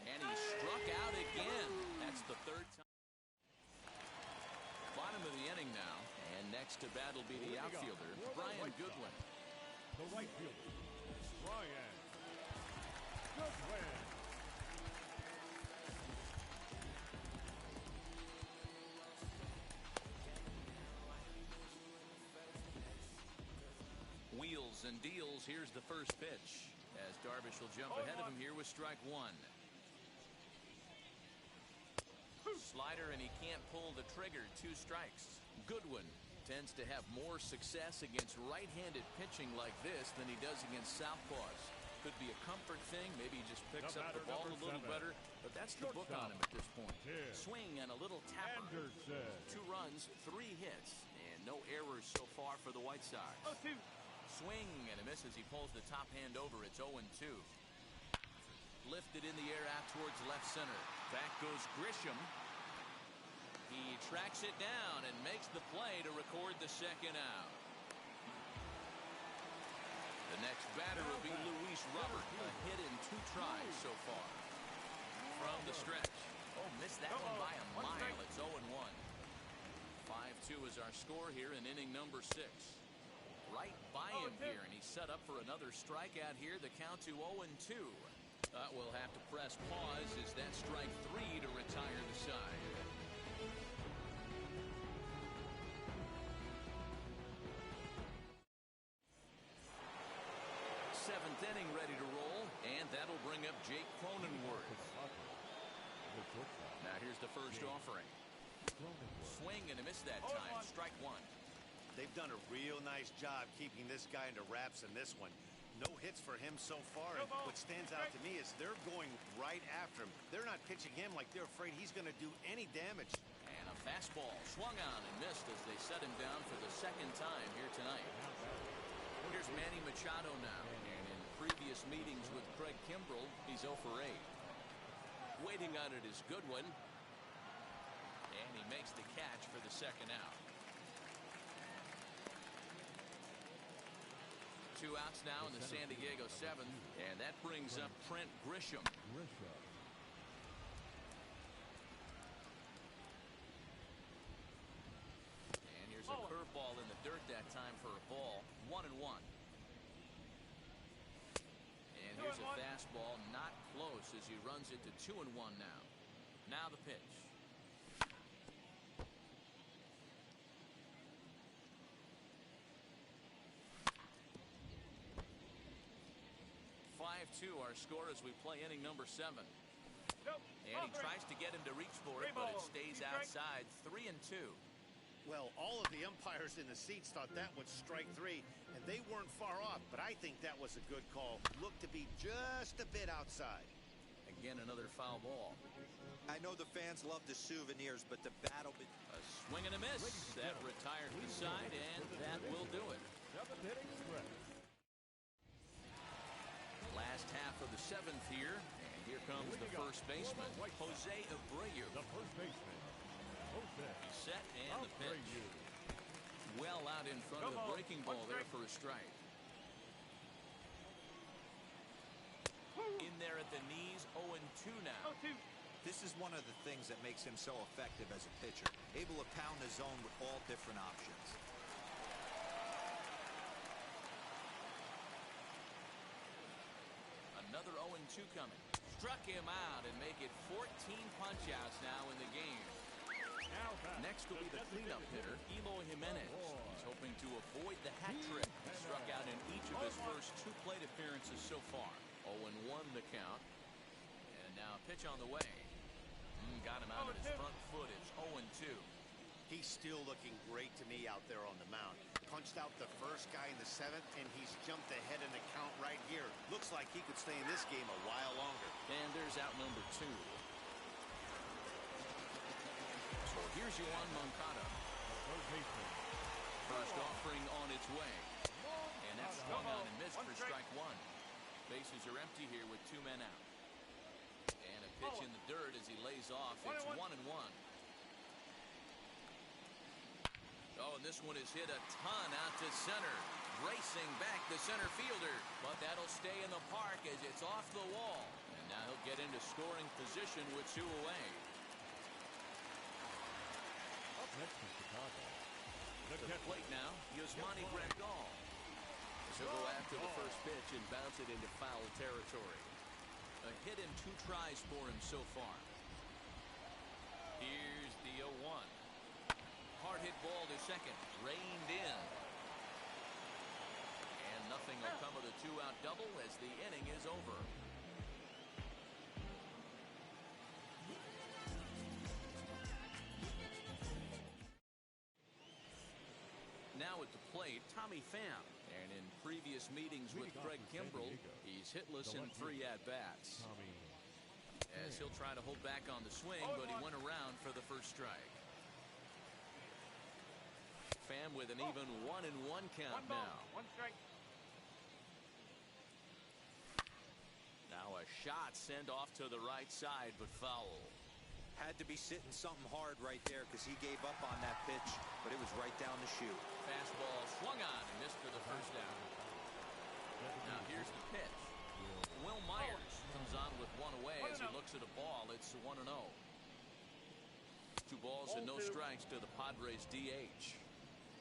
And he struck out again. That's the 3rd time. Bottom of the inning now. And next to bat will be the outfielder, Brian Goodwin. The right fielder, Brian Goodwin. Wheels and deals. Here's the first pitch as Darvish will jump ahead of him here with strike 1. Slider, and he can't pull the trigger. 2 strikes. Goodwin tends to have more success against right-handed pitching like this than he does against southpaws. Could be a comfort thing. Maybe he just picks up the ball a little better. But that's the book on him at this point. Swing and a little tapper. Anderson. 2 runs, 3 hits, and no errors so far for the White Sox. Swing and a miss as he pulls the top hand over. It's 0-2. Lifted in the air out towards left center. Back goes Grisham. He tracks it down and makes the play to record the second out. The next batter will be Luis Robert. A hit in 2 tries so far. From the stretch. Oh, missed that one by a mile. It's 0-1. 5-2 is our score here in inning number 6. Right by him here, and he's set up for another strikeout here. The count to 0-2. We'll have to press pause as that strike 3 to retire the side. 7th inning ready to roll, and that'll bring up Jake Cronenworth. Now here's the first offering. Swing and a miss that time. Strike 1. They've done a real nice job keeping this guy into wraps in this one. No hits for him so far, and what stands out to me is they're going right after him. They're not pitching him like they're afraid he's going to do any damage. And a fastball swung on and missed as they set him down for the 2nd time here tonight. Here's Manny Machado now, and in previous meetings with Craig Kimbrell, he's 0 for 8. Waiting on it is Goodwin, and he makes the catch for the second out. 2 outs now in the San Diego 7th, and that brings up Trent Grisham. And here's a curveball in the dirt that time for a ball. 1-1. And here's a fastball, not close, as he runs it to 2-1 now. Now the pitch. 5-2 our score as we play inning number 7. And he tries to get him to reach for it, but it stays outside. 3-2. Well, all of the umpires in the seats thought that was strike 3, and they weren't far off, but I think that was a good call. Looked to be just a bit outside. Again, another foul ball. I know the fans love the souvenirs, but the battle... A swing and a miss. That retired to the side, and that will do it. Last half of the 7th here, and here comes the first baseman, Jose Abreu. The first baseman, Jose. He's set and the pitch. Well out in front of the breaking ball there for a strike. In there at the knees, 0-2 now. This is one of the things that makes him so effective as a pitcher, able to pound the zone with all different options. Another 0-2 coming. Struck him out and make it 14 punch-outs now in the game. Next will be the cleanup hitter, Eloy Jimenez. He's hoping to avoid the hat trick. He struck out in each of his first 2 plate appearances so far. 0-1 the count. And now a pitch on the way. Got him out of his front foot. It's 0-2. He's still looking great to me out there on the mound. Punched out the first guy in the 7th, and he's jumped ahead in the count right here. Looks like he could stay in this game a while longer. And there's out number 2. So here's Yoan Moncada. First offering on its way. And that's swung on and missed for strike 1. Bases are empty here with 2 men out. And a pitch in the dirt as he lays off. It's 1-1. Oh, and this one is hit a ton out to center. Racing back the center fielder. But that'll stay in the park as it's off the wall. And now he'll get into scoring position with 2 away. Up next is Chicago. To the plate now, Yasmani Grandal. He'll go after the first pitch and bounce it into foul territory. A hit in 2 tries for him so far. Here's the 0-1. Hard hit ball to second. Reined in. And nothing will come of the 2-out double as the inning is over. Now at the plate, Tommy Pham. And in previous meetings with Craig Kimbrell, he's hitless in 3 at-bats. As he'll try to hold back on the swing, but he went around for the first strike. Pham with an even 1-1 count now. 1 strike. Now a shot sent off to the right side, but foul. Had to be sitting something hard right there because he gave up on that pitch, but it was right down the chute. Fastball swung on and missed for the first down. Now here's the pitch. Will Myers comes on with 1 away as he looks at a ball. It's 1-0. 2 balls and no strikes to the Padres DH.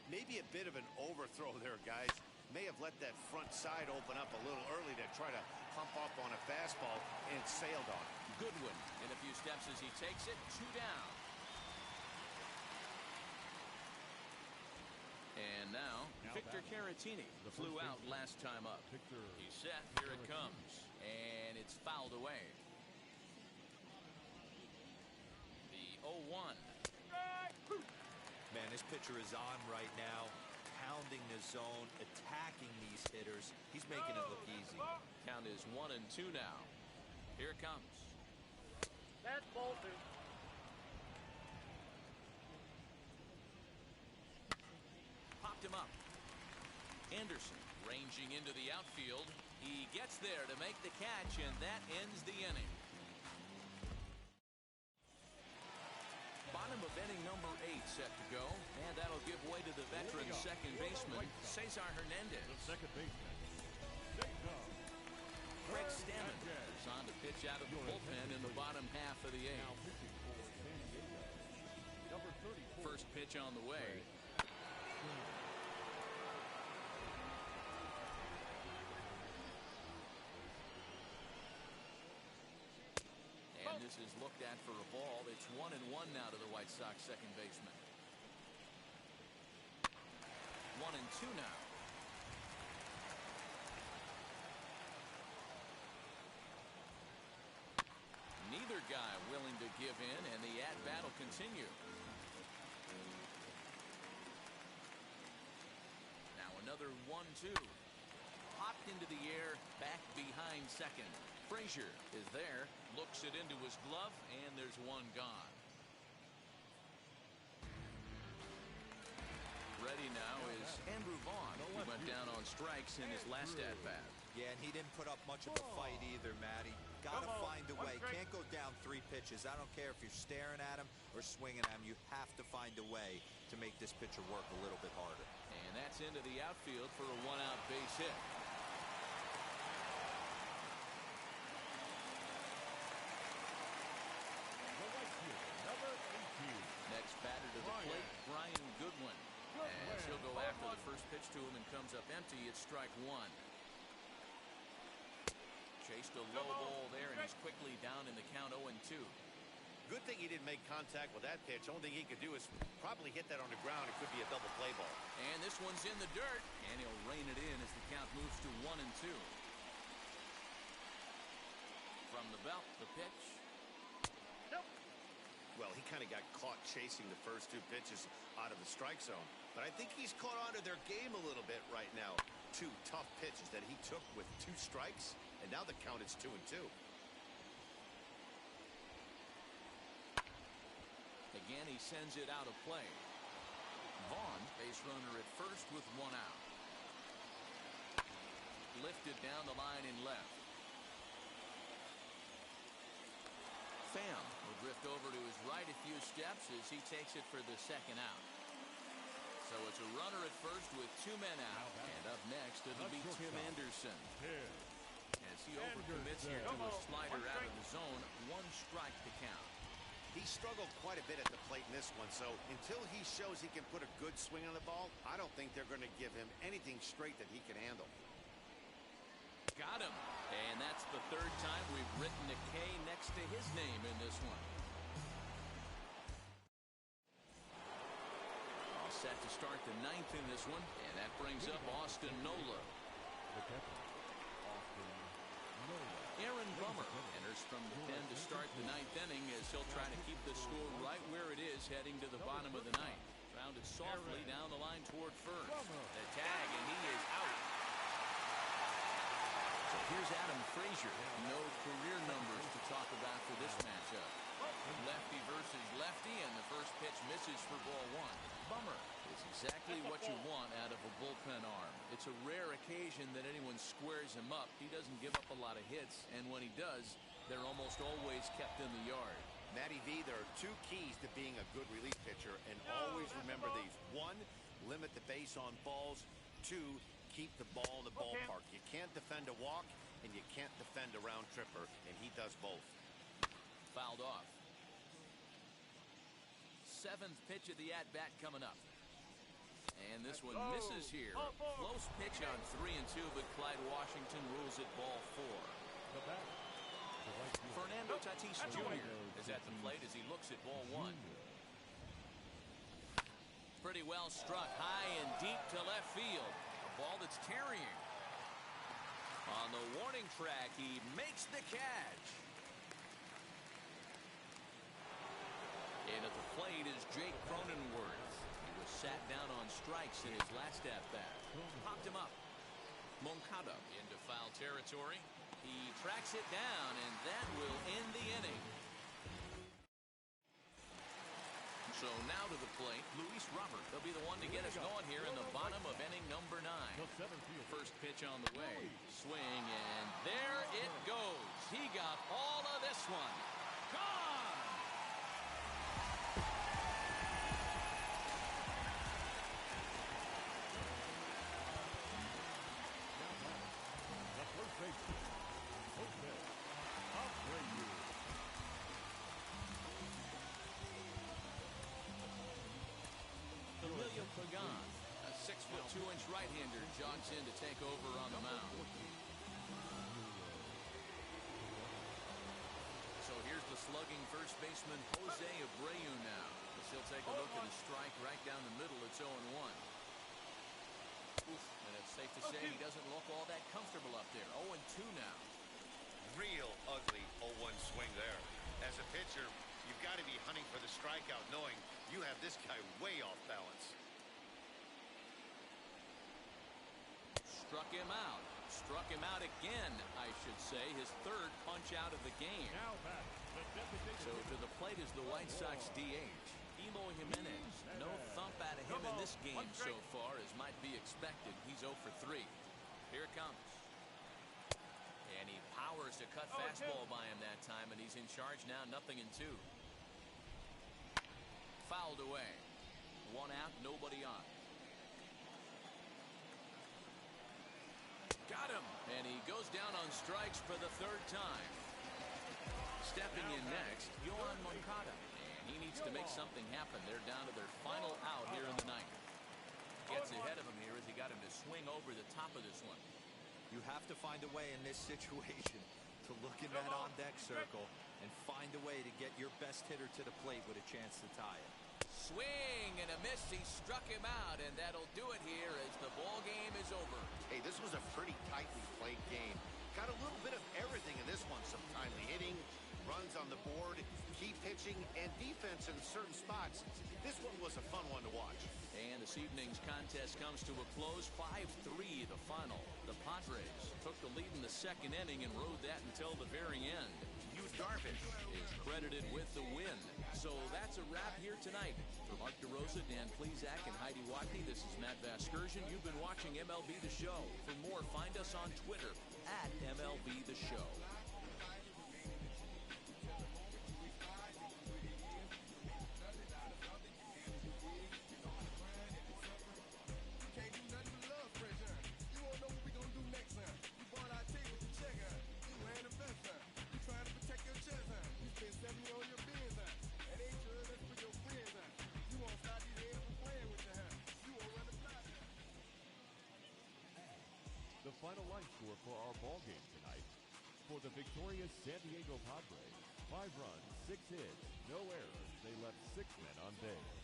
Maybe a bit of an overthrow there, guys. May have let that front side open up a little early to try to pump up on a fastball and sailed on. Goodwin in a few steps as he takes it. 2 down. And now Victor Caratini flew out last time up. He's set. Here it comes. And it's fouled away. The 0-1. Man, this pitcher is on right now, pounding the zone, attacking these hitters. He's making it look easy. Count is 1-2 now. Here it comes. That's ball 2. Popped him up. Anderson ranging into the outfield. He gets there to make the catch, and that ends the inning. Bottom of inning number 8 set to go, and that'll give way to the veteran second baseman, Cesar Hernandez. The second baseman, Craig Stammen is on to pitch out of the bullpen in the bottom half of the Now eighth. pitching for San Diego, number 34. First pitch on the way. And this is looked at for a ball. It's 1-1 now to the White Sox second baseman. 1-2 now. Neither guy willing to give in, and the at-bat will continue. Now another 1-2. Popped into the air, back behind second. Frazier is there, looks it into his glove, and there's one gone. Ready now is Andrew Vaughn, who went down on strikes in his last at-bat. Yeah, and he didn't put up much of a fight either, Matty. Got to find a way. Can't go down 3 pitches. I don't care if you're staring at him or swinging at him. You have to find a way to make this pitcher work a little bit harder. And that's into the outfield for a 1-out base hit. Number 18. Next batter to the plate, Brian Goodwin. As he'll go after the first pitch to him and comes up empty, it's strike one. Chased a low ball there, and he's quickly down in the count 0-2. Good thing he didn't make contact with that pitch. Only thing he could do is probably hit that on the ground. It could be a double play ball. And this one's in the dirt, and he'll rein it in as the count moves to 1-2. From the belt, the pitch. Well, he kind of got caught chasing the first 2 pitches out of the strike zone. But I think he's caught on to their game a little bit right now. 2 tough pitches that he took with 2 strikes, and now the count is 2-2. Again, he sends it out of play. Vaughn, base runner at first with 1 out. Lifted down the line in left. Pham will drift over to his right a few steps as he takes it for the second out. So it's a runner at first with 2 men out. And up next, it'll be Tim Anderson. As he overcommits here to a slider out of the zone, 1 strike to count. He struggled quite a bit at the plate in this one, so until he shows he can put a good swing on the ball, I don't think they're going to give him anything straight that he can handle. Got him. And that's the 3rd time we've written a K next to his name in this one. All set to start the 9th in this one, and that brings up Austin Nola. Aaron Bummer enters from the pen to start the 9th inning as he'll try to keep the score right where it is heading to the bottom of the 9th. Rounded softly down the line toward first. The tag, and he is out. So here's Adam Frazier. No career numbers to talk about for this matchup. Lefty versus lefty, and the first pitch misses for ball 1. Bummer is exactly what you want out of a bullpen arm. It's a rare occasion that anyone squares him up. He doesn't give up a lot of hits, and when he does, they're almost always kept in the yard. Matty V, there are 2 keys to being a good relief pitcher, and always remember these. 1, limit the base on balls. 2, keep the ball in the ballpark. You can't defend a walk, and you can't defend a round tripper, and he does both. Fouled off. 7th pitch of the at-bat coming up. And this one misses here. A close pitch on 3-2, but Clyde Washington rules it ball 4. Fernando Tatis Jr. is at the plate as he looks at ball 1. Pretty well struck high and deep to left field. A ball that's tarrying. On the warning track, he makes the catch. And at the plate is Jake Cronenworth. He was sat down on strikes in his last at-bat. Popped him up. Moncada into foul territory. He tracks it down, and that will end the inning. So now to the plate, Luis Robert. He'll be the one to get us going here in the bottom of inning number 9. First pitch on the way. Swing, and there it goes. He got all of this one. Gone! The first baseman, 32-inch right-hander jogs in to take over on the mound. So here's the slugging first baseman Jose Abreu now. As he'll take a look at the strike right down the middle. It's 0-1. And it's safe to say he doesn't look all that comfortable up there. 0-2 now. Real ugly 0-1 swing there. As a pitcher, you've got to be hunting for the strikeout, knowing you have this guy way off balance. Struck him out. Struck him out again, I should say. His third punch out of the game. So to the plate is the White Sox DH. Eloy Jimenez. No thump out of him in this game so far, as might be expected. He's 0 for 3. Here it comes. And he powers to cut fastball by him that time, and he's in charge now, 0-2. Fouled away. 1 out, nobody on. Got him. And he goes down on strikes for the 3rd time. Stepping in next, Yoan Moncada. And he needs to make something happen. They're down to their final out here in the 9th. Gets ahead of him here as he got him to swing over the top of this one. You have to find a way in this situation to look in that on-deck circle and find a way to get your best hitter to the plate with a chance to tie it. Swing and a miss. He struck him out, and that'll do it here as the ball game is over. Hey, this was a pretty tightly played game. Got a little bit of everything in this one. Some timely hitting, runs on the board, key pitching, and defense in certain spots. This one was a fun one to watch. And this evening's contest comes to a close. 5-3 the final. The Padres took the lead in the 2nd inning and rode that until the very end. Yu Darvish is credited with the win. So that's a wrap here tonight. For Mark DeRosa, Dan Plesac, and Heidi Watney, this is Matt Vasgersian. You've been watching MLB The Show. For more, find us on Twitter at MLB The Show. Can't do nothing but love fresh, huh? You won't know what we gonna do next, huh? You bought our tables to check, huh? You wearing the vest, huh? You trying to protect your chest, huh? You spend 70 on your bins, huh? That ain't true, that's with your friends, huh? You won't stop these heads from playing with you, huh? You won't run the block, huh? The final line score for our ball game tonight. For the victorious San Diego Padres, 5 runs, 6 hits, no errors. They left 6 men on base.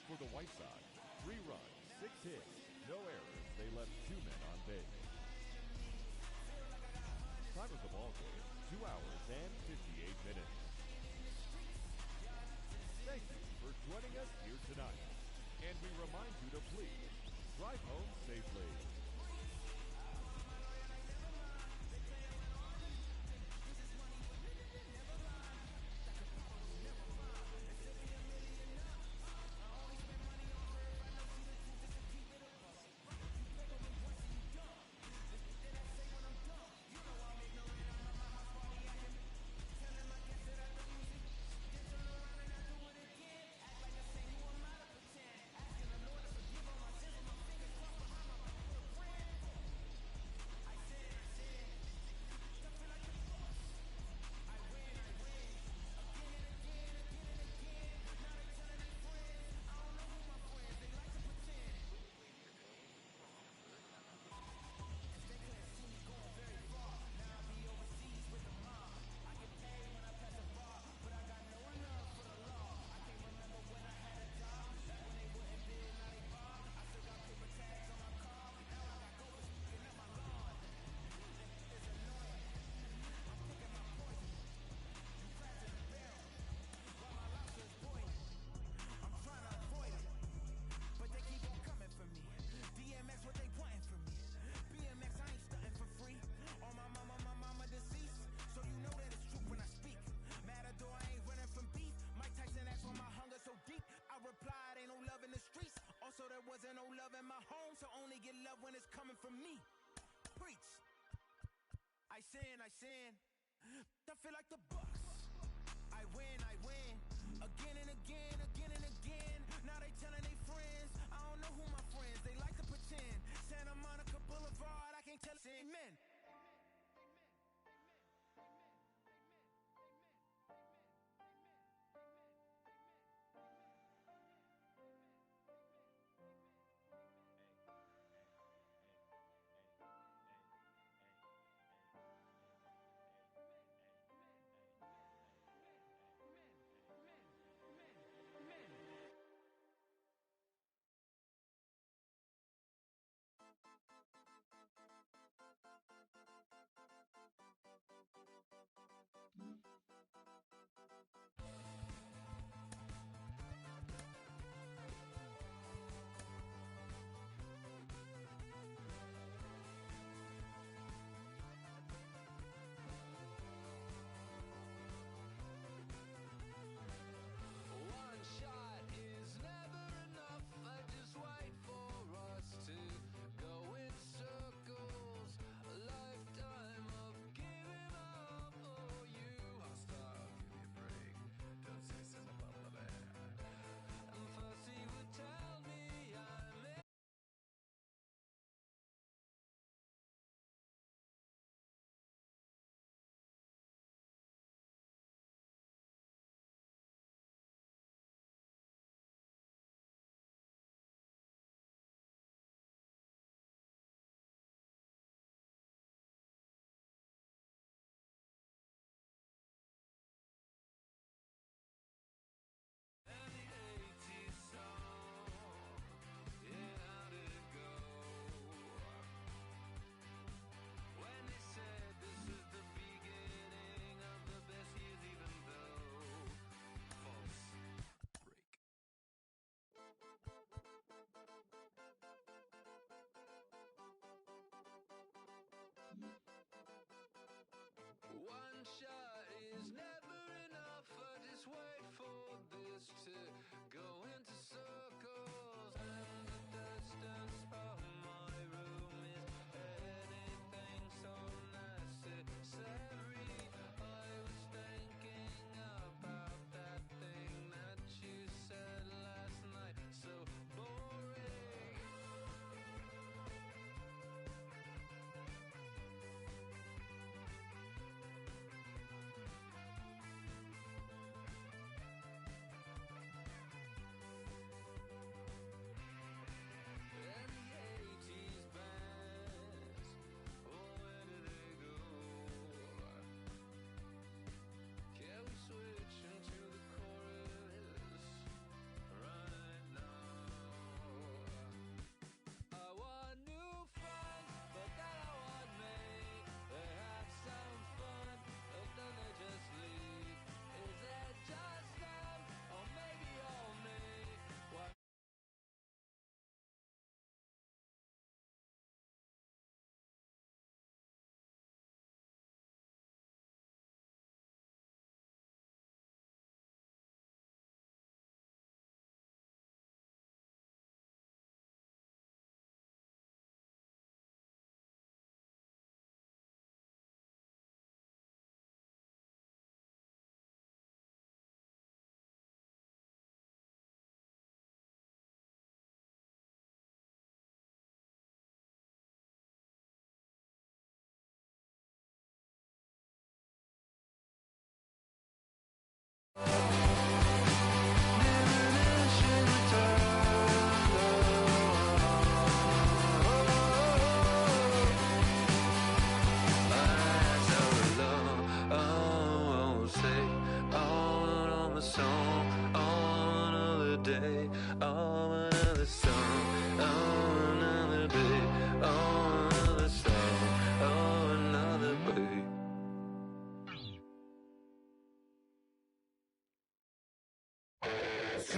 For the White Sox, 3 runs, 6 hits, no errors. They left 2 men on base. Time of the ball game, 2 hours and 58 minutes. Thank you for joining us here tonight. And we remind you to please drive home safely. So there wasn't no love in my home, so only get love when it's coming from me. Preach. I sin. I feel like the Bucks. I win. Again and again. Now they telling they friends. I don't know who my friends. They like to pretend. Santa Monica Boulevard, I can't tell. Amen.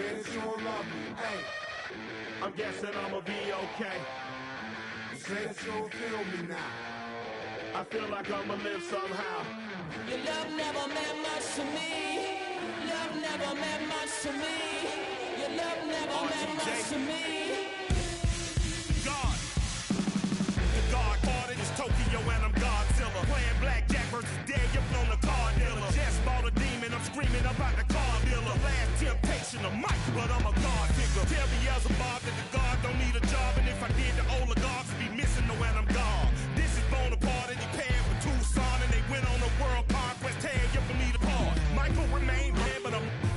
say that you don't love me. Hey, I'm guessing I'ma be okay. You say that you don't feel me now. I feel like I'ma live somehow. Your love never meant much to me. Love never meant much to me. Your love never meant much to me. God. The God parted is Tokyo and I'm Godzilla. Playing blackjack versus dead, you're on the card dealer. Just bought a demon, I'm screaming about the car dealer. Last temptation of Mike, but I'm a God figure. Tell Beelzebub that the God don't need a job, and if I did, the oligarchs would be missing the when I'm gone. This is Bonaparte and he paired with Tucson, and they went on a world conquest, tear you from me apart. Michael remained dead,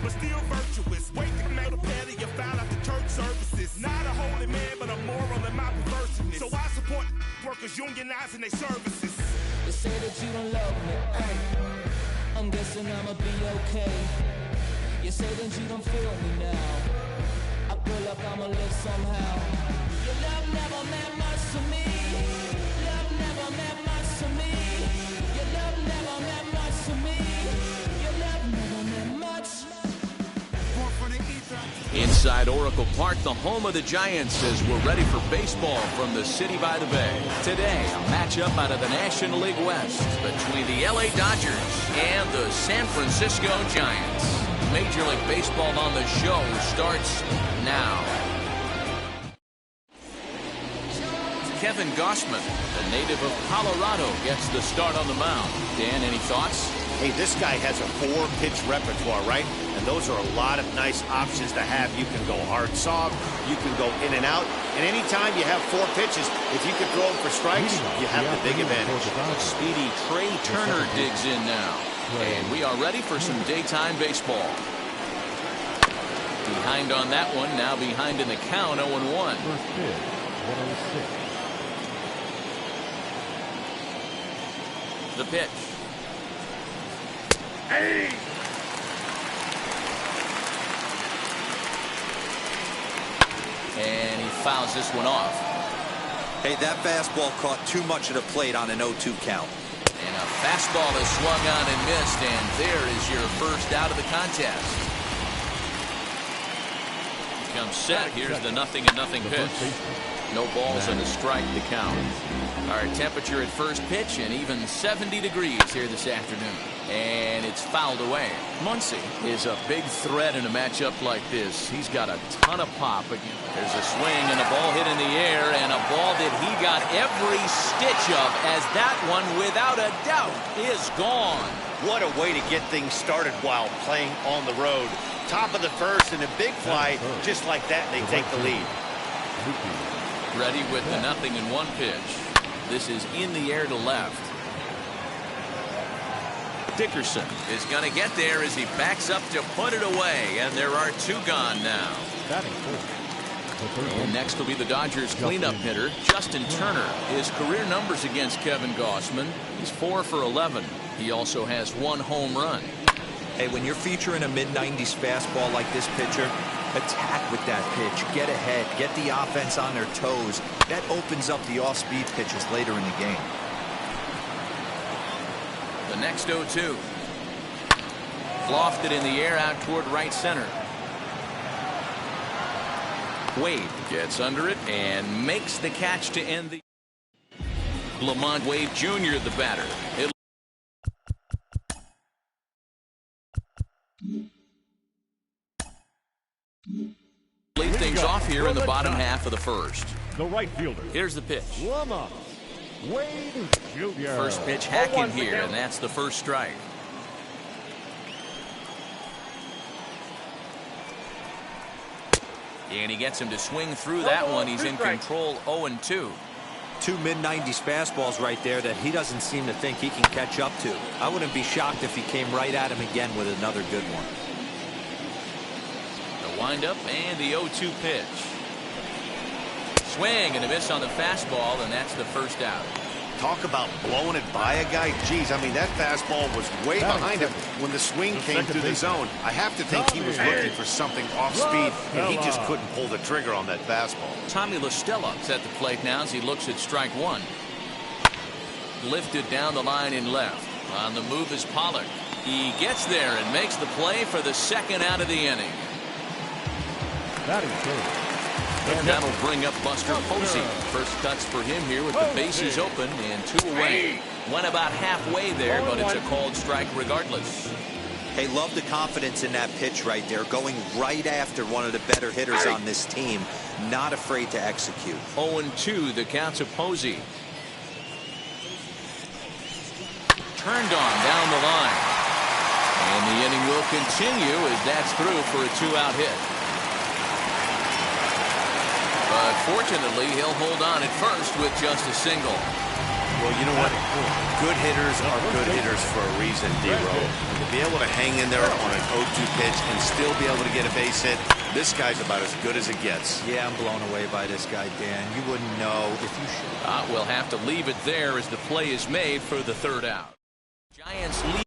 but still virtuous. Wait to make a petty, you found out the church services. Not a holy man, but a moral in my perverseness. So I support workers unionizing their services. You say that you don't love me. Ay. I'm guessing I'ma be okay. You say that you don't feel me now. I feel like I'ma live somehow. Your love never meant much to me. Love never meant much to me. Your love never meant much to me. Your love never meant much. Inside Oracle Park, the home of the Giants, as we're ready for baseball from the city by the bay. Today, a matchup out of the National League West between the LA Dodgers and the San Francisco Giants. Major League Baseball on the show starts now. Kevin Gausman, the native of Colorado, gets the start on the mound. Dan, any thoughts? Hey, this guy has a 4-pitch repertoire, right? And those are a lot of nice options to have. You can go hard soft, you can go in and out, and anytime you have 4 pitches, if you can throw them for strikes, you have the big advantage. Speedy Trey Turner digs in now. And we are ready for some daytime baseball. Behind on that one, now behind in the count, 0-1. First pitch, 106. The pitch. Hey! And he fouls this one off. Hey, that fastball caught too much of the plate on an 0-2 count. And a fastball is swung on and missed, and there is your first out of the contest. Comes set. Here's the 0-0 pitch. No balls and a strike to count. Our temperature at first pitch and even 70 degrees here this afternoon. And it's fouled away. Muncy is a big threat in a matchup like this. He's got a ton of pop. There's a swing and a ball hit in the air, and a ball that he got every stitch of, as that one, without a doubt, is gone. What a way to get things started while playing on the road. Top of the first and a big fly, just like that, they take the lead. Ready with the 0-1 pitch. This is in the air to left. Dickerson is going to get there as he backs up to put it away, and there are 2 gone now. And next will be the Dodgers cleanup hitter, Justin Turner. His career numbers against Kevin Gausman, he's 4 for 11. He also has 1 home run. Hey, when you're featuring a mid-90s fastball like this pitcher, attack with that pitch, get ahead, get the offense on their toes. That opens up the off-speed pitches later in the game. The next 0-2. Lofted in the air out toward right center. Wade gets under it and makes the catch to end the... Lamont Wade Jr., the batter. Lead things off here in the bottom half of the first. The right fielder. Here's the pitch. Lamont Wade Jr. First pitch hacking here, and that's the first strike. And he gets him to swing through that one. He's in control, 0-2. 2 mid-90s fastballs right there that he doesn't seem to think he can catch up to. I wouldn't be shocked if he came right at him again with another good one. The windup and the 0-2 pitch. Swing and a miss on the fastball, and that's the first out. Talk about blowing it by a guy. Geez, I mean, that fastball was way behind him when the swing came through the zone. I have to think he was looking for something off speed, and he just couldn't pull the trigger on that fastball. Tommy La Stella's at the plate now as he looks at strike one. Lifted down the line in left. On the move is Pollock. He gets there and makes the play for the second out of the inning. Batting third. And that'll bring up Buster Posey. First cuts for him here with the bases open and 2 away. Went about halfway there, but it's a called strike regardless. Hey, love the confidence in that pitch right there. Going right after one of the better hitters on this team. Not afraid to execute. 0-2, the count to Posey. Turned on down the line. And the inning will continue as that's through for a 2-out hit. But fortunately, he'll hold on at first with just a single. Well, you know what? Good hitters are good hitters for a reason, D-Row. To be able to hang in there on an 0-2 pitch and still be able to get a base hit, this guy's about as good as it gets. Yeah, I'm blown away by this guy, Dan. You wouldn't know if you should. We'll have to leave it there as the play is made for the 3rd out. Giants lead.